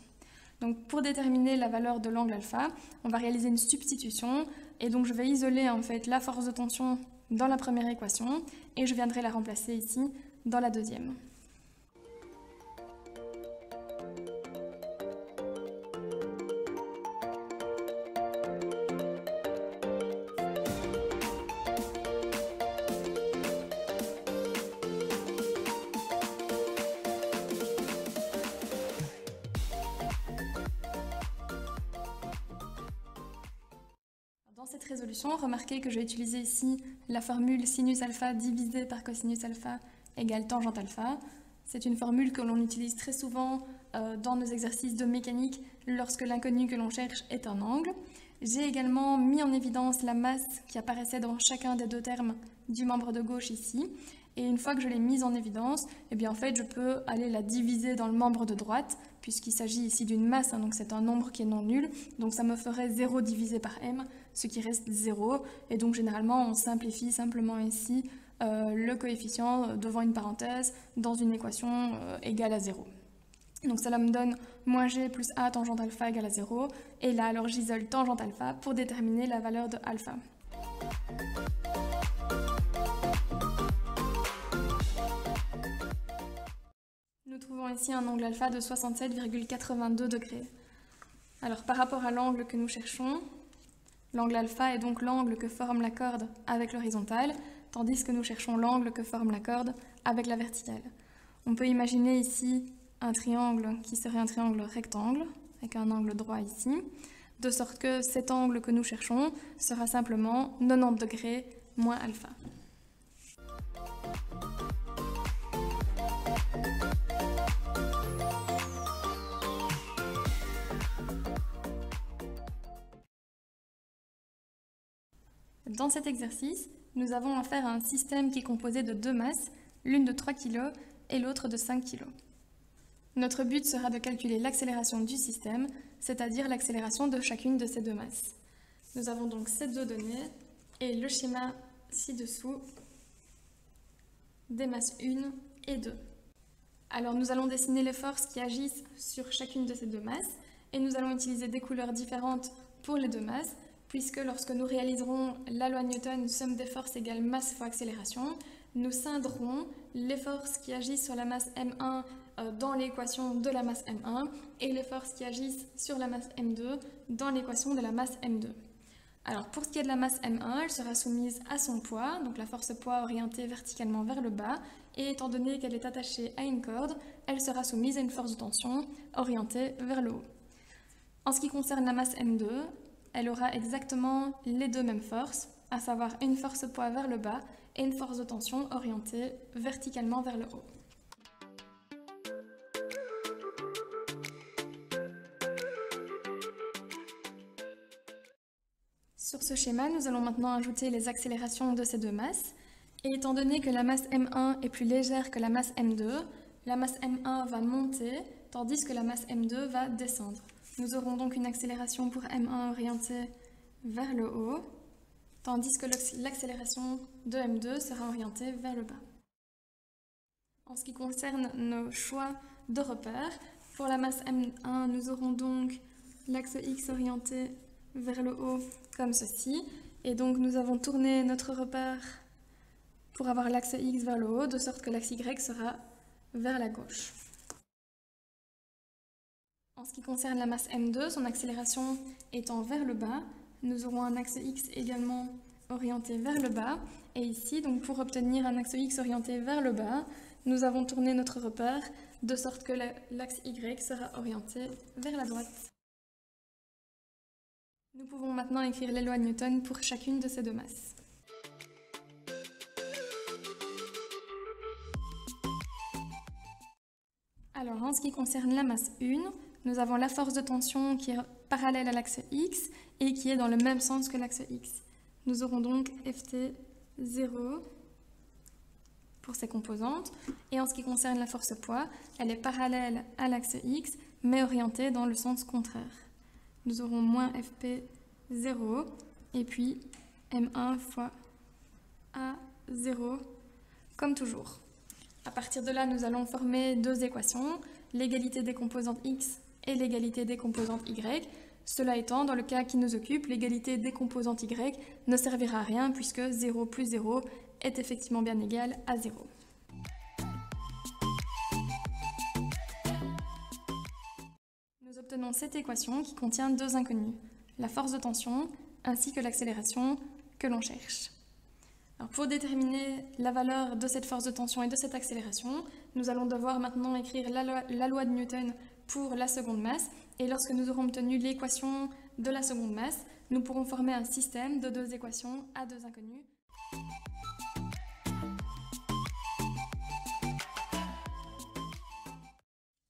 Donc pour déterminer la valeur de l'angle alpha, on va réaliser une substitution et donc je vais isoler en fait la force de tension dans la première équation et je viendrai la remplacer ici dans la deuxième. Dans cette résolution, remarquez que j'ai utilisé ici la formule sinus alpha divisé par cosinus alpha égale tangente alpha. C'est une formule que l'on utilise très souvent dans nos exercices de mécanique lorsque l'inconnu que l'on cherche est un angle. J'ai également mis en évidence la masse qui apparaissait dans chacun des deux termes du membre de gauche ici. Et une fois que je l'ai mise en évidence, eh bien en fait je peux aller la diviser dans le membre de droite, puisqu'il s'agit ici d'une masse, donc c'est un nombre qui est non nul. Donc ça me ferait 0 divisé par m, ce qui reste 0. Et donc généralement on simplifie simplement ici le coefficient devant une parenthèse dans une équation égale à 0. Donc cela me donne moins g plus a tangente alpha égale à 0. Et là, alors j'isole tangente alpha pour déterminer la valeur de alpha. Nous trouvons ici un angle alpha de 67,82 degrés. Alors par rapport à l'angle que nous cherchons, l'angle alpha est donc l'angle que forme la corde avec l'horizontale, tandis que nous cherchons l'angle que forme la corde avec la verticale. On peut imaginer ici un triangle qui serait un triangle rectangle, avec un angle droit ici, de sorte que cet angle que nous cherchons sera simplement 90 degrés moins alpha. Dans cet exercice, nous avons affaire à un système qui est composé de deux masses, l'une de 3 kg et l'autre de 5 kg. Notre but sera de calculer l'accélération du système, c'est-à-dire l'accélération de chacune de ces deux masses. Nous avons donc ces deux données et le schéma ci-dessous des masses 1 et 2. Alors nous allons dessiner les forces qui agissent sur chacune de ces deux masses et nous allons utiliser des couleurs différentes pour les deux masses, puisque lorsque nous réaliserons la loi de Newton, somme des forces égale masse fois accélération, nous scinderons les forces qui agissent sur la masse M1 dans l'équation de la masse M1 et les forces qui agissent sur la masse M2 dans l'équation de la masse M2. Alors pour ce qui est de la masse M1, elle sera soumise à son poids, donc la force poids orientée verticalement vers le bas, et étant donné qu'elle est attachée à une corde, elle sera soumise à une force de tension orientée vers le haut. En ce qui concerne la masse M2, elle aura exactement les deux mêmes forces, à savoir une force poids vers le bas et une force de tension orientée verticalement vers le haut. Sur ce schéma, nous allons maintenant ajouter les accélérations de ces deux masses. Et étant donné que la masse M1 est plus légère que la masse M2, la masse M1 va monter, tandis que la masse M2 va descendre. Nous aurons donc une accélération pour M1 orientée vers le haut, tandis que l'accélération de M2 sera orientée vers le bas. En ce qui concerne nos choix de repères, pour la masse M1, nous aurons donc l'axe X orienté vers le haut comme ceci, et donc nous avons tourné notre repère pour avoir l'axe X vers le haut, de sorte que l'axe Y sera vers la gauche. En ce qui concerne la masse M2, son accélération étant vers le bas, nous aurons un axe X également orienté vers le bas. Et ici, donc pour obtenir un axe X orienté vers le bas, nous avons tourné notre repère de sorte que l'axe Y sera orienté vers la droite. Nous pouvons maintenant écrire les lois de Newton pour chacune de ces deux masses. Alors, en ce qui concerne la masse 1, nous avons la force de tension qui est parallèle à l'axe X et qui est dans le même sens que l'axe X. Nous aurons donc Ft 0 pour ces composantes. Et en ce qui concerne la force poids, elle est parallèle à l'axe X, mais orientée dans le sens contraire. Nous aurons moins Fp 0 et puis M1 fois A0 comme toujours. À partir de là, nous allons former deux équations, l'égalité des composantes X et l'égalité des composantes Y. Cela étant, dans le cas qui nous occupe, l'égalité des composantes Y ne servira à rien puisque 0 plus 0 est effectivement bien égal à 0. Nous obtenons cette équation qui contient deux inconnues, la force de tension ainsi que l'accélération que l'on cherche. Alors pour déterminer la valeur de cette force de tension et de cette accélération, nous allons devoir maintenant écrire la loi de Newton pour la seconde masse. Et lorsque nous aurons obtenu l'équation de la seconde masse, nous pourrons former un système de deux équations à deux inconnues.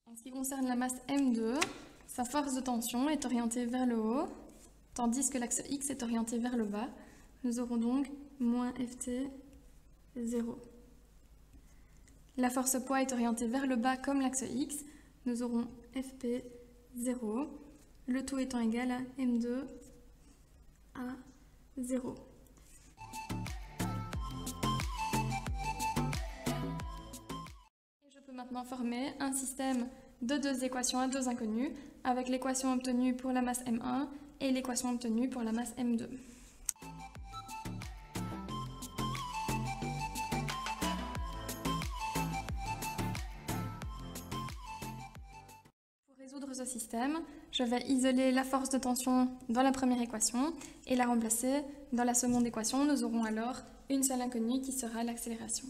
En ce qui concerne la masse M2, sa force de tension est orientée vers le haut, tandis que l'axe X est orienté vers le bas. Nous aurons donc moins Ft 0. La force poids est orientée vers le bas comme l'axe X. Nous aurons Fp 0, le tout étant égal à M2 à 0. On peut maintenant former un système de deux équations à deux inconnues avec l'équation obtenue pour la masse M1 et l'équation obtenue pour la masse M2. Pour résoudre ce système, je vais isoler la force de tension dans la première équation et la remplacer dans la seconde équation. Nous aurons alors une seule inconnue qui sera l'accélération.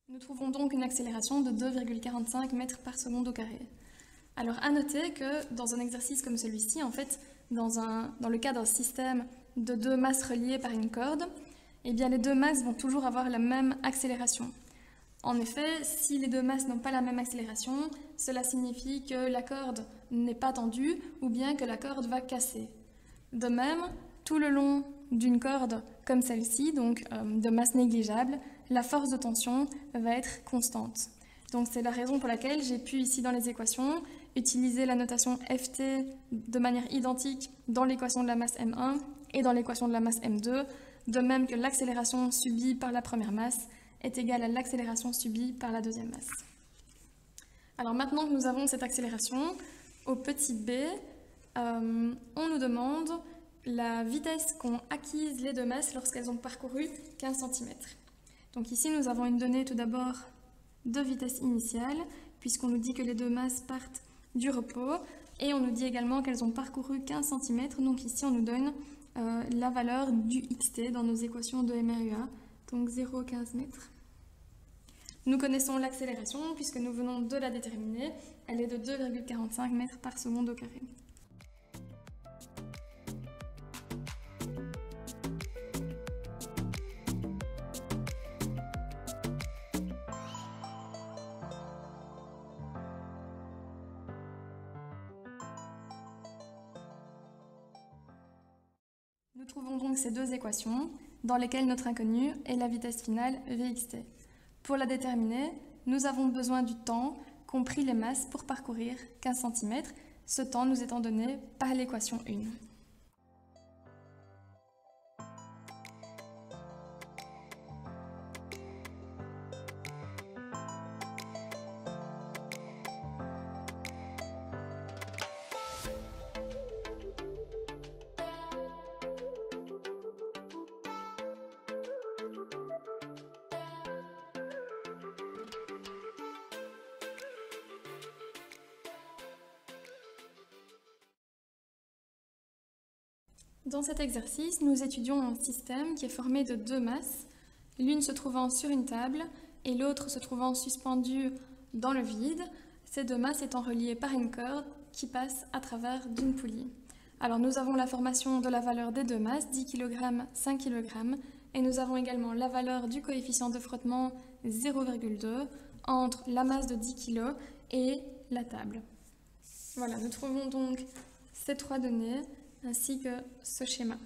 Nous trouvons donc une accélération de 2,45 mètres par seconde au carré. Alors à noter que dans un exercice comme celui-ci, en fait, dans le cas d'un système de deux masses reliées par une corde, eh bien les deux masses vont toujours avoir la même accélération. En effet, si les deux masses n'ont pas la même accélération, cela signifie que la corde n'est pas tendue ou bien que la corde va casser. De même, tout le long d'une corde comme celle-ci, donc de masse négligeable, la force de tension va être constante. Donc c'est la raison pour laquelle j'ai pu ici dans les équations utiliser la notation Ft de manière identique dans l'équation de la masse M1 et dans l'équation de la masse M2, de même que l'accélération subie par la première masse est égale à l'accélération subie par la deuxième masse. Alors maintenant que nous avons cette accélération, au petit b, on nous demande la vitesse qu'ont acquise les deux masses lorsqu'elles ont parcouru 15 cm. Donc ici, nous avons une donnée tout d'abord de vitesse initiale, puisqu'on nous dit que les deux masses partent du repos, et on nous dit également qu'elles ont parcouru 15 cm, donc ici on nous donne la valeur du xt dans nos équations de MRUA, donc 0,15 mètres. Nous connaissons l'accélération, puisque nous venons de la déterminer, elle est de 2,45 mètres par seconde au carré. Nous trouvons donc ces deux équations dans lesquelles notre inconnu est la vitesse finale Vxt. Pour la déterminer, nous avons besoin du temps compris les masses pour parcourir 15 cm, ce temps nous étant donné par l'équation 1. Dans cet exercice, nous étudions un système qui est formé de deux masses, l'une se trouvant sur une table et l'autre se trouvant suspendue dans le vide, ces deux masses étant reliées par une corde qui passe à travers d'une poulie. Alors nous avons la formation de la valeur des deux masses, 10 kg, 5 kg, et nous avons également la valeur du coefficient de frottement 0,2 entre la masse de 10 kg et la table. Voilà, nous trouvons donc ces trois données ainsi que ce schéma.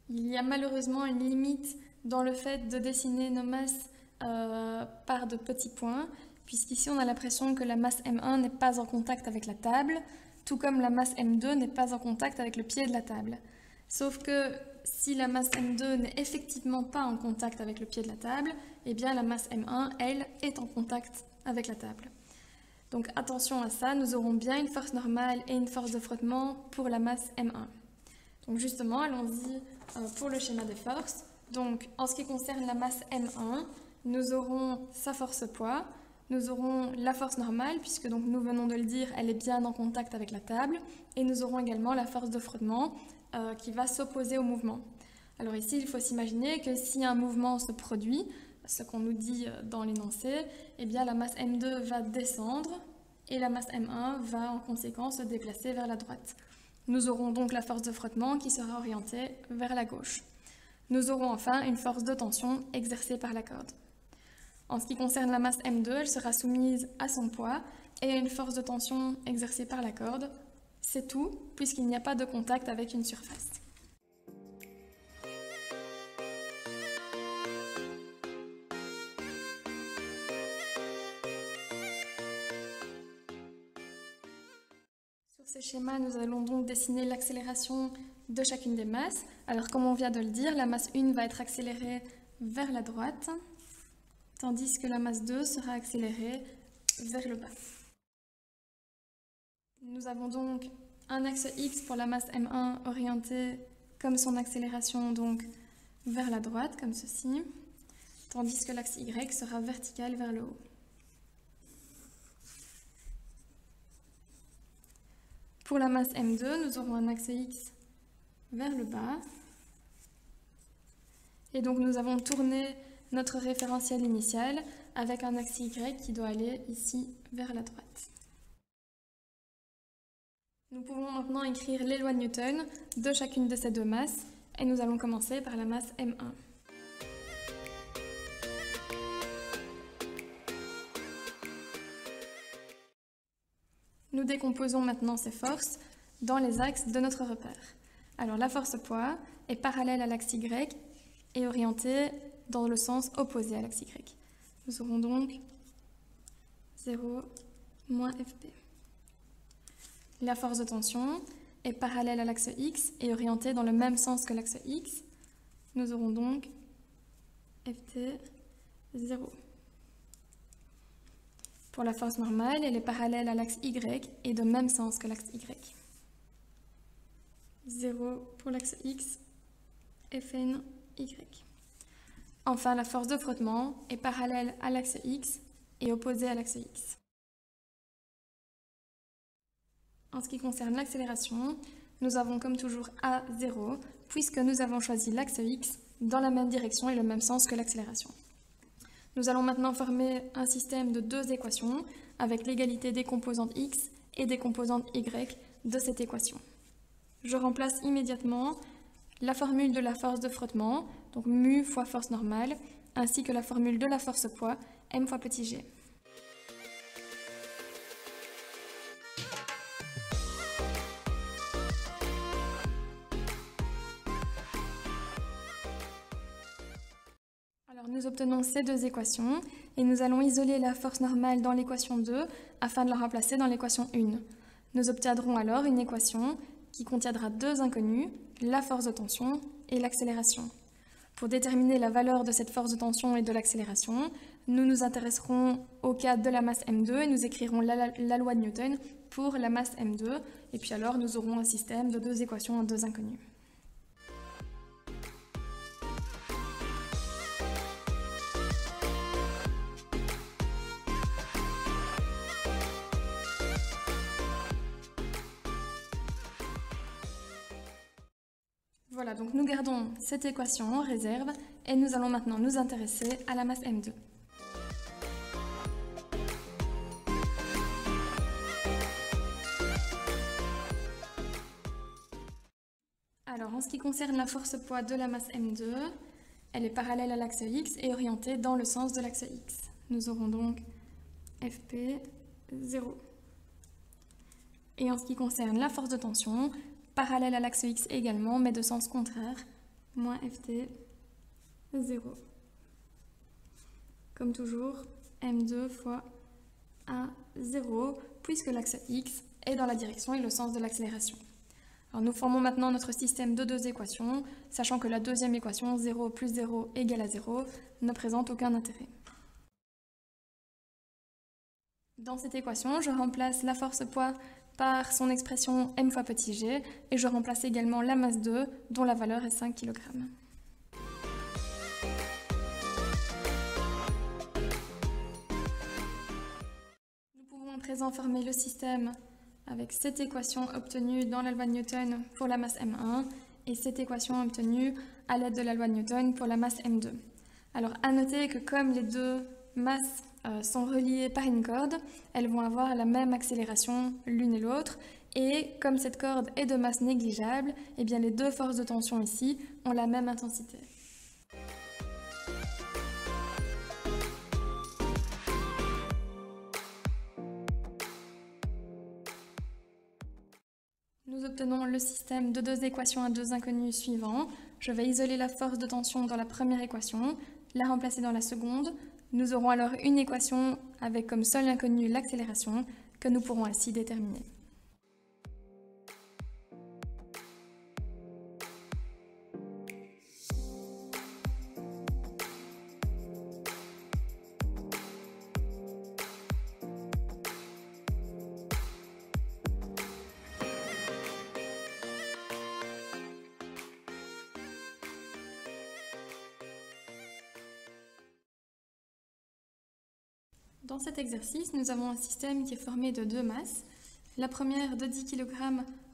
Il y a malheureusement une limite dans le fait de dessiner nos masses par de petits points, puisqu'ici on a l'impression que la masse M1 n'est pas en contact avec la table, tout comme la masse M2 n'est pas en contact avec le pied de la table. Sauf que si la masse M2 n'est effectivement pas en contact avec le pied de la table, eh bien la masse M1, elle, est en contact avec la table. Donc attention à ça, nous aurons bien une force normale et une force de frottement pour la masse M1. Donc justement, allons-y pour le schéma des forces. Donc en ce qui concerne la masse M1, nous aurons sa force poids, nous aurons la force normale, puisque donc nous venons de le dire, elle est bien en contact avec la table, et nous aurons également la force de frottement qui va s'opposer au mouvement. Alors ici, il faut s'imaginer que si un mouvement se produit, ce qu'on nous dit dans l'énoncé, eh bien la masse M2 va descendre et la masse M1 va en conséquence se déplacer vers la droite. Nous aurons donc la force de frottement qui sera orientée vers la gauche. Nous aurons enfin une force de tension exercée par la corde. En ce qui concerne la masse M2, elle sera soumise à son poids et à une force de tension exercée par la corde. C'est tout, puisqu'il n'y a pas de contact avec une surface. Sur ce schéma, nous allons donc dessiner l'accélération de chacune des masses. Alors, comme on vient de le dire, la masse 1 va être accélérée vers la droite, tandis que la masse 2 sera accélérée vers le bas. Nous avons donc un axe X pour la masse M1 orienté comme son accélération donc vers la droite, comme ceci, tandis que l'axe Y sera vertical vers le haut. Pour la masse M2, nous aurons un axe X vers le bas. Et donc nous avons tourné notre référentiel initial avec un axe Y qui doit aller ici vers la droite. Nous pouvons maintenant écrire les lois de Newton de chacune de ces deux masses et nous allons commencer par la masse M1. Nous décomposons maintenant ces forces dans les axes de notre repère. Alors la force poids est parallèle à l'axe Y et orientée dans le sens opposé à l'axe Y. Nous aurons donc 0 moins Fp. La force de tension est parallèle à l'axe X et orientée dans le même sens que l'axe X. Nous aurons donc Ft 0. Pour la force normale, elle est parallèle à l'axe Y et de même sens que l'axe Y. 0 pour l'axe X, Fn Y. Enfin, la force de frottement est parallèle à l'axe X et opposée à l'axe X. En ce qui concerne l'accélération, nous avons comme toujours A0, puisque nous avons choisi l'axe X dans la même direction et le même sens que l'accélération. Nous allons maintenant former un système de deux équations avec l'égalité des composantes X et des composantes Y de cette équation. Je remplace immédiatement la formule de la force de frottement, donc mu fois force normale, ainsi que la formule de la force poids, m fois petit g. Alors nous obtenons ces deux équations et nous allons isoler la force normale dans l'équation 2 afin de la remplacer dans l'équation 1. Nous obtiendrons alors une équation qui contiendra deux inconnus, la force de tension et l'accélération. Pour déterminer la valeur de cette force de tension et de l'accélération, nous nous intéresserons au cas de la masse M2 et nous écrirons la loi de Newton pour la masse M2. Et puis alors nous aurons un système de deux équations en deux inconnus. Voilà, donc nous gardons cette équation en réserve et nous allons maintenant nous intéresser à la masse M2. Alors, en ce qui concerne la force poids de la masse M2, elle est parallèle à l'axe X et orientée dans le sens de l'axe X. Nous aurons donc Fp 0. Et en ce qui concerne la force de tension, parallèle à l'axe X également, mais de sens contraire, moins Ft 0. Comme toujours, M2 fois A0, puisque l'axe X est dans la direction et le sens de l'accélération. Alors nous formons maintenant notre système de deux équations, sachant que la deuxième équation, 0 plus 0 égale à 0, ne présente aucun intérêt. Dans cette équation, je remplace la force poids par son expression m fois petit g, et je remplace également la masse 2, dont la valeur est 5 kg. Nous pouvons à présent former le système avec cette équation obtenue dans la loi de Newton pour la masse M1 et cette équation obtenue à l'aide de la loi de Newton pour la masse M2. Alors à noter que comme les deux masses sont reliées par une corde, elles vont avoir la même accélération l'une et l'autre, et comme cette corde est de masse négligeable, eh bien les deux forces de tension ici ont la même intensité. Nous obtenons le système de deux équations à deux inconnus suivants. Je vais isoler la force de tension dans la première équation, la remplacer dans la seconde. Nous aurons alors une équation avec comme seul inconnu l'accélération que nous pourrons ainsi déterminer. Dans cet exercice, nous avons un système qui est formé de deux masses. La première, de 10 kg,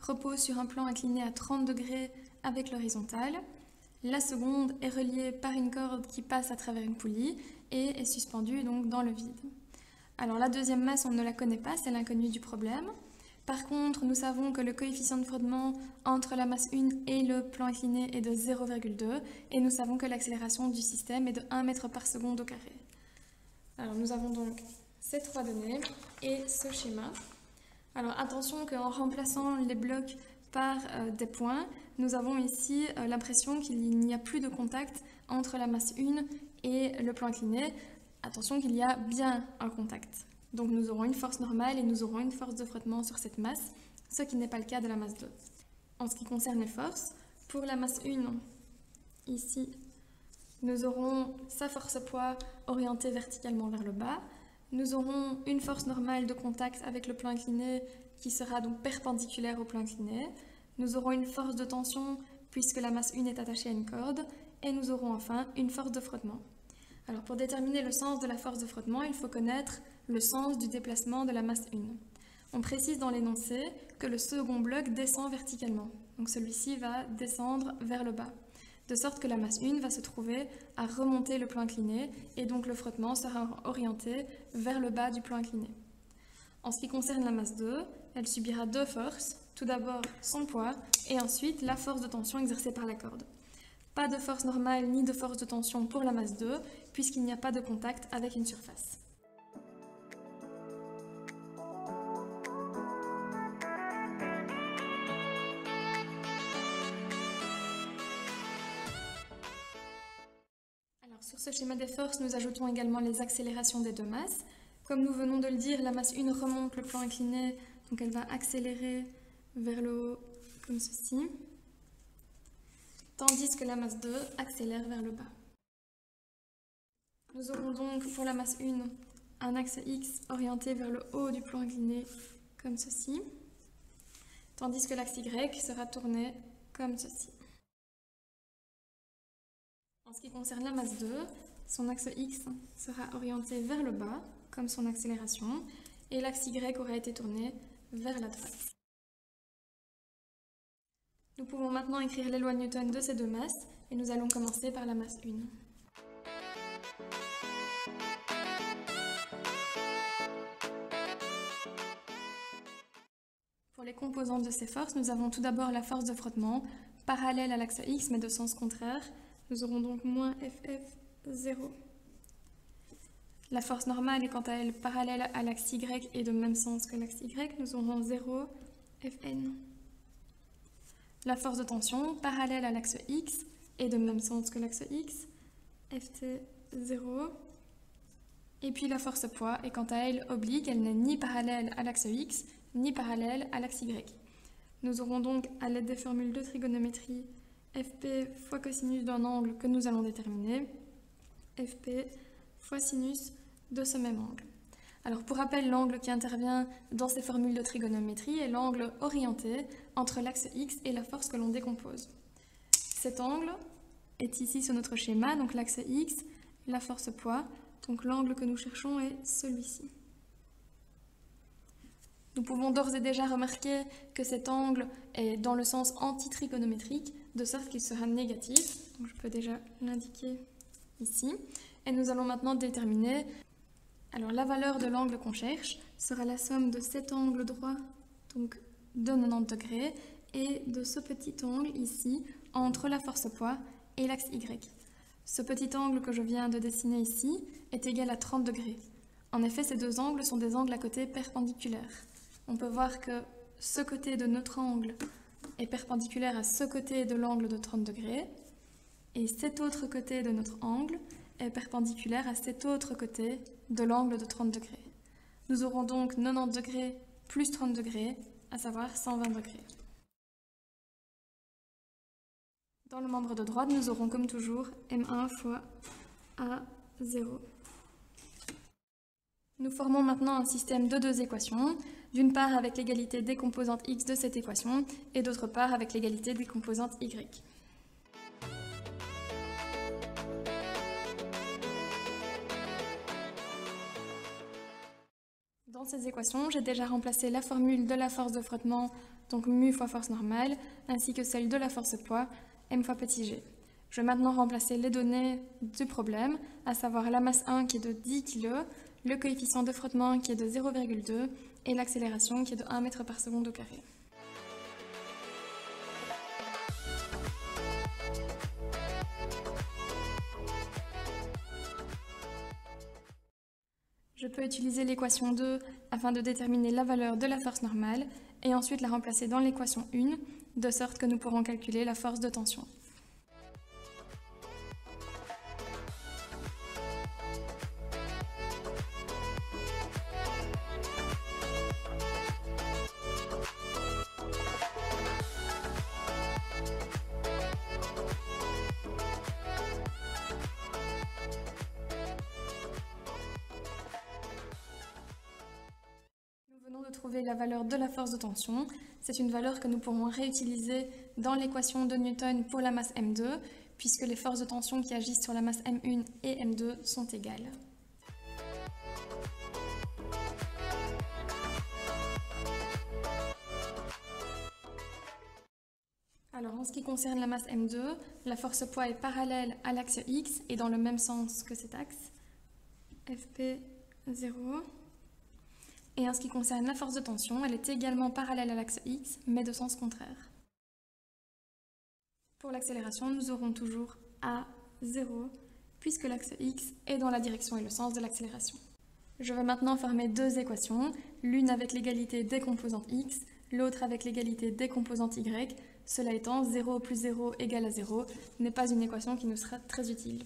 repose sur un plan incliné à 30 degrés avec l'horizontale. La seconde est reliée par une corde qui passe à travers une poulie et est suspendue donc dans le vide. Alors la deuxième masse, on ne la connaît pas, c'est l'inconnu du problème. Par contre, nous savons que le coefficient de frottement entre la masse 1 et le plan incliné est de 0,2 et nous savons que l'accélération du système est de 1 mètre par seconde au carré. Alors nous avons donc ces trois données et ce schéma. Alors attention qu'en remplaçant les blocs par des points, nous avons ici l'impression qu'il n'y a plus de contact entre la masse 1 et le plan incliné. Attention qu'il y a bien un contact. Donc nous aurons une force normale et nous aurons une force de frottement sur cette masse, ce qui n'est pas le cas de la masse 2. En ce qui concerne les forces, pour la masse 1, ici, nous aurons sa force-poids orientée verticalement vers le bas. Nous aurons une force normale de contact avec le plan incliné qui sera donc perpendiculaire au plan incliné. Nous aurons une force de tension puisque la masse 1 est attachée à une corde. Et nous aurons enfin une force de frottement. Alors pour déterminer le sens de la force de frottement, il faut connaître le sens du déplacement de la masse 1. On précise dans l'énoncé que le second bloc descend verticalement. Donc celui-ci va descendre vers le bas, de sorte que la masse 1 va se trouver à remonter le plan incliné et donc le frottement sera orienté vers le bas du plan incliné. En ce qui concerne la masse 2, elle subira deux forces, tout d'abord son poids et ensuite la force de tension exercée par la corde. Pas de force normale ni de force de tension pour la masse 2 puisqu'il n'y a pas de contact avec une surface. Sur ce schéma des forces, nous ajoutons également les accélérations des deux masses. Comme nous venons de le dire, la masse 1 remonte le plan incliné, donc elle va accélérer vers le haut comme ceci, tandis que la masse 2 accélère vers le bas. Nous aurons donc pour la masse 1 un axe X orienté vers le haut du plan incliné comme ceci, tandis que l'axe Y sera tourné comme ceci. En ce qui concerne la masse 2, son axe X sera orienté vers le bas, comme son accélération, et l'axe Y aura été tourné vers la droite. Nous pouvons maintenant écrire les lois de Newton de ces deux masses, et nous allons commencer par la masse 1. Pour les composantes de ces forces, nous avons tout d'abord la force de frottement, parallèle à l'axe X, mais de sens contraire. Nous aurons donc moins FF 0. La force normale est quant à elle parallèle à l'axe Y et de même sens que l'axe Y. Nous aurons 0 Fn. La force de tension parallèle à l'axe X et de même sens que l'axe X. Ft 0. Et puis la force poids est quant à elle oblique. Elle n'est ni parallèle à l'axe X ni parallèle à l'axe Y. Nous aurons donc à l'aide des formules de trigonométrie Fp fois cosinus d'un angle que nous allons déterminer, Fp fois sinus de ce même angle. Alors pour rappel, l'angle qui intervient dans ces formules de trigonométrie est l'angle orienté entre l'axe X et la force que l'on décompose. Cet angle est ici sur notre schéma, donc l'axe X, la force poids, donc l'angle que nous cherchons est celui-ci. Nous pouvons d'ores et déjà remarquer que cet angle est dans le sens antitrigonométrique, de sorte qu'il sera négatif. Donc je peux déjà l'indiquer ici. Et nous allons maintenant déterminer. Alors la valeur de l'angle qu'on cherche sera la somme de cet angle droit, donc de 90 degrés, et de ce petit angle ici, entre la force poids et l'axe Y. Ce petit angle que je viens de dessiner ici est égal à 30 degrés. En effet, ces deux angles sont des angles à côté perpendiculaires. On peut voir que ce côté de notre angle est perpendiculaire à ce côté de l'angle de 30 degrés, et cet autre côté de notre angle est perpendiculaire à cet autre côté de l'angle de 30 degrés. Nous aurons donc 90 degrés plus 30 degrés, à savoir 120 degrés. Dans le membre de droite, nous aurons comme toujours M1 fois A0. Nous formons maintenant un système de deux équations, d'une part avec l'égalité des composantes x de cette équation, et d'autre part avec l'égalité des composantes y. Dans ces équations, j'ai déjà remplacé la formule de la force de frottement, donc mu fois force normale, ainsi que celle de la force poids, m fois petit g. Je vais maintenant remplacer les données du problème, à savoir la masse 1 qui est de 10 kg, le coefficient de frottement qui est de 0,2 et l'accélération qui est de 1 mètre par seconde au carré. Je peux utiliser l'équation 2 afin de déterminer la valeur de la force normale et ensuite la remplacer dans l'équation 1, de sorte que nous pourrons calculer la force de tension. Nous venons de trouver la valeur de la force de tension. C'est une valeur que nous pourrons réutiliser dans l'équation de Newton pour la masse M2, puisque les forces de tension qui agissent sur la masse M1 et M2 sont égales. Alors, en ce qui concerne la masse M2, la force poids est parallèle à l'axe X et dans le même sens que cet axe, Fp0. Et en ce qui concerne la force de tension, elle est également parallèle à l'axe X, mais de sens contraire. Pour l'accélération, nous aurons toujours A0, puisque l'axe X est dans la direction et le sens de l'accélération. Je vais maintenant former deux équations, l'une avec l'égalité des composantes X, l'autre avec l'égalité des composantes Y. Cela étant, 0 plus 0 égale à 0 n'est pas une équation qui nous sera très utile.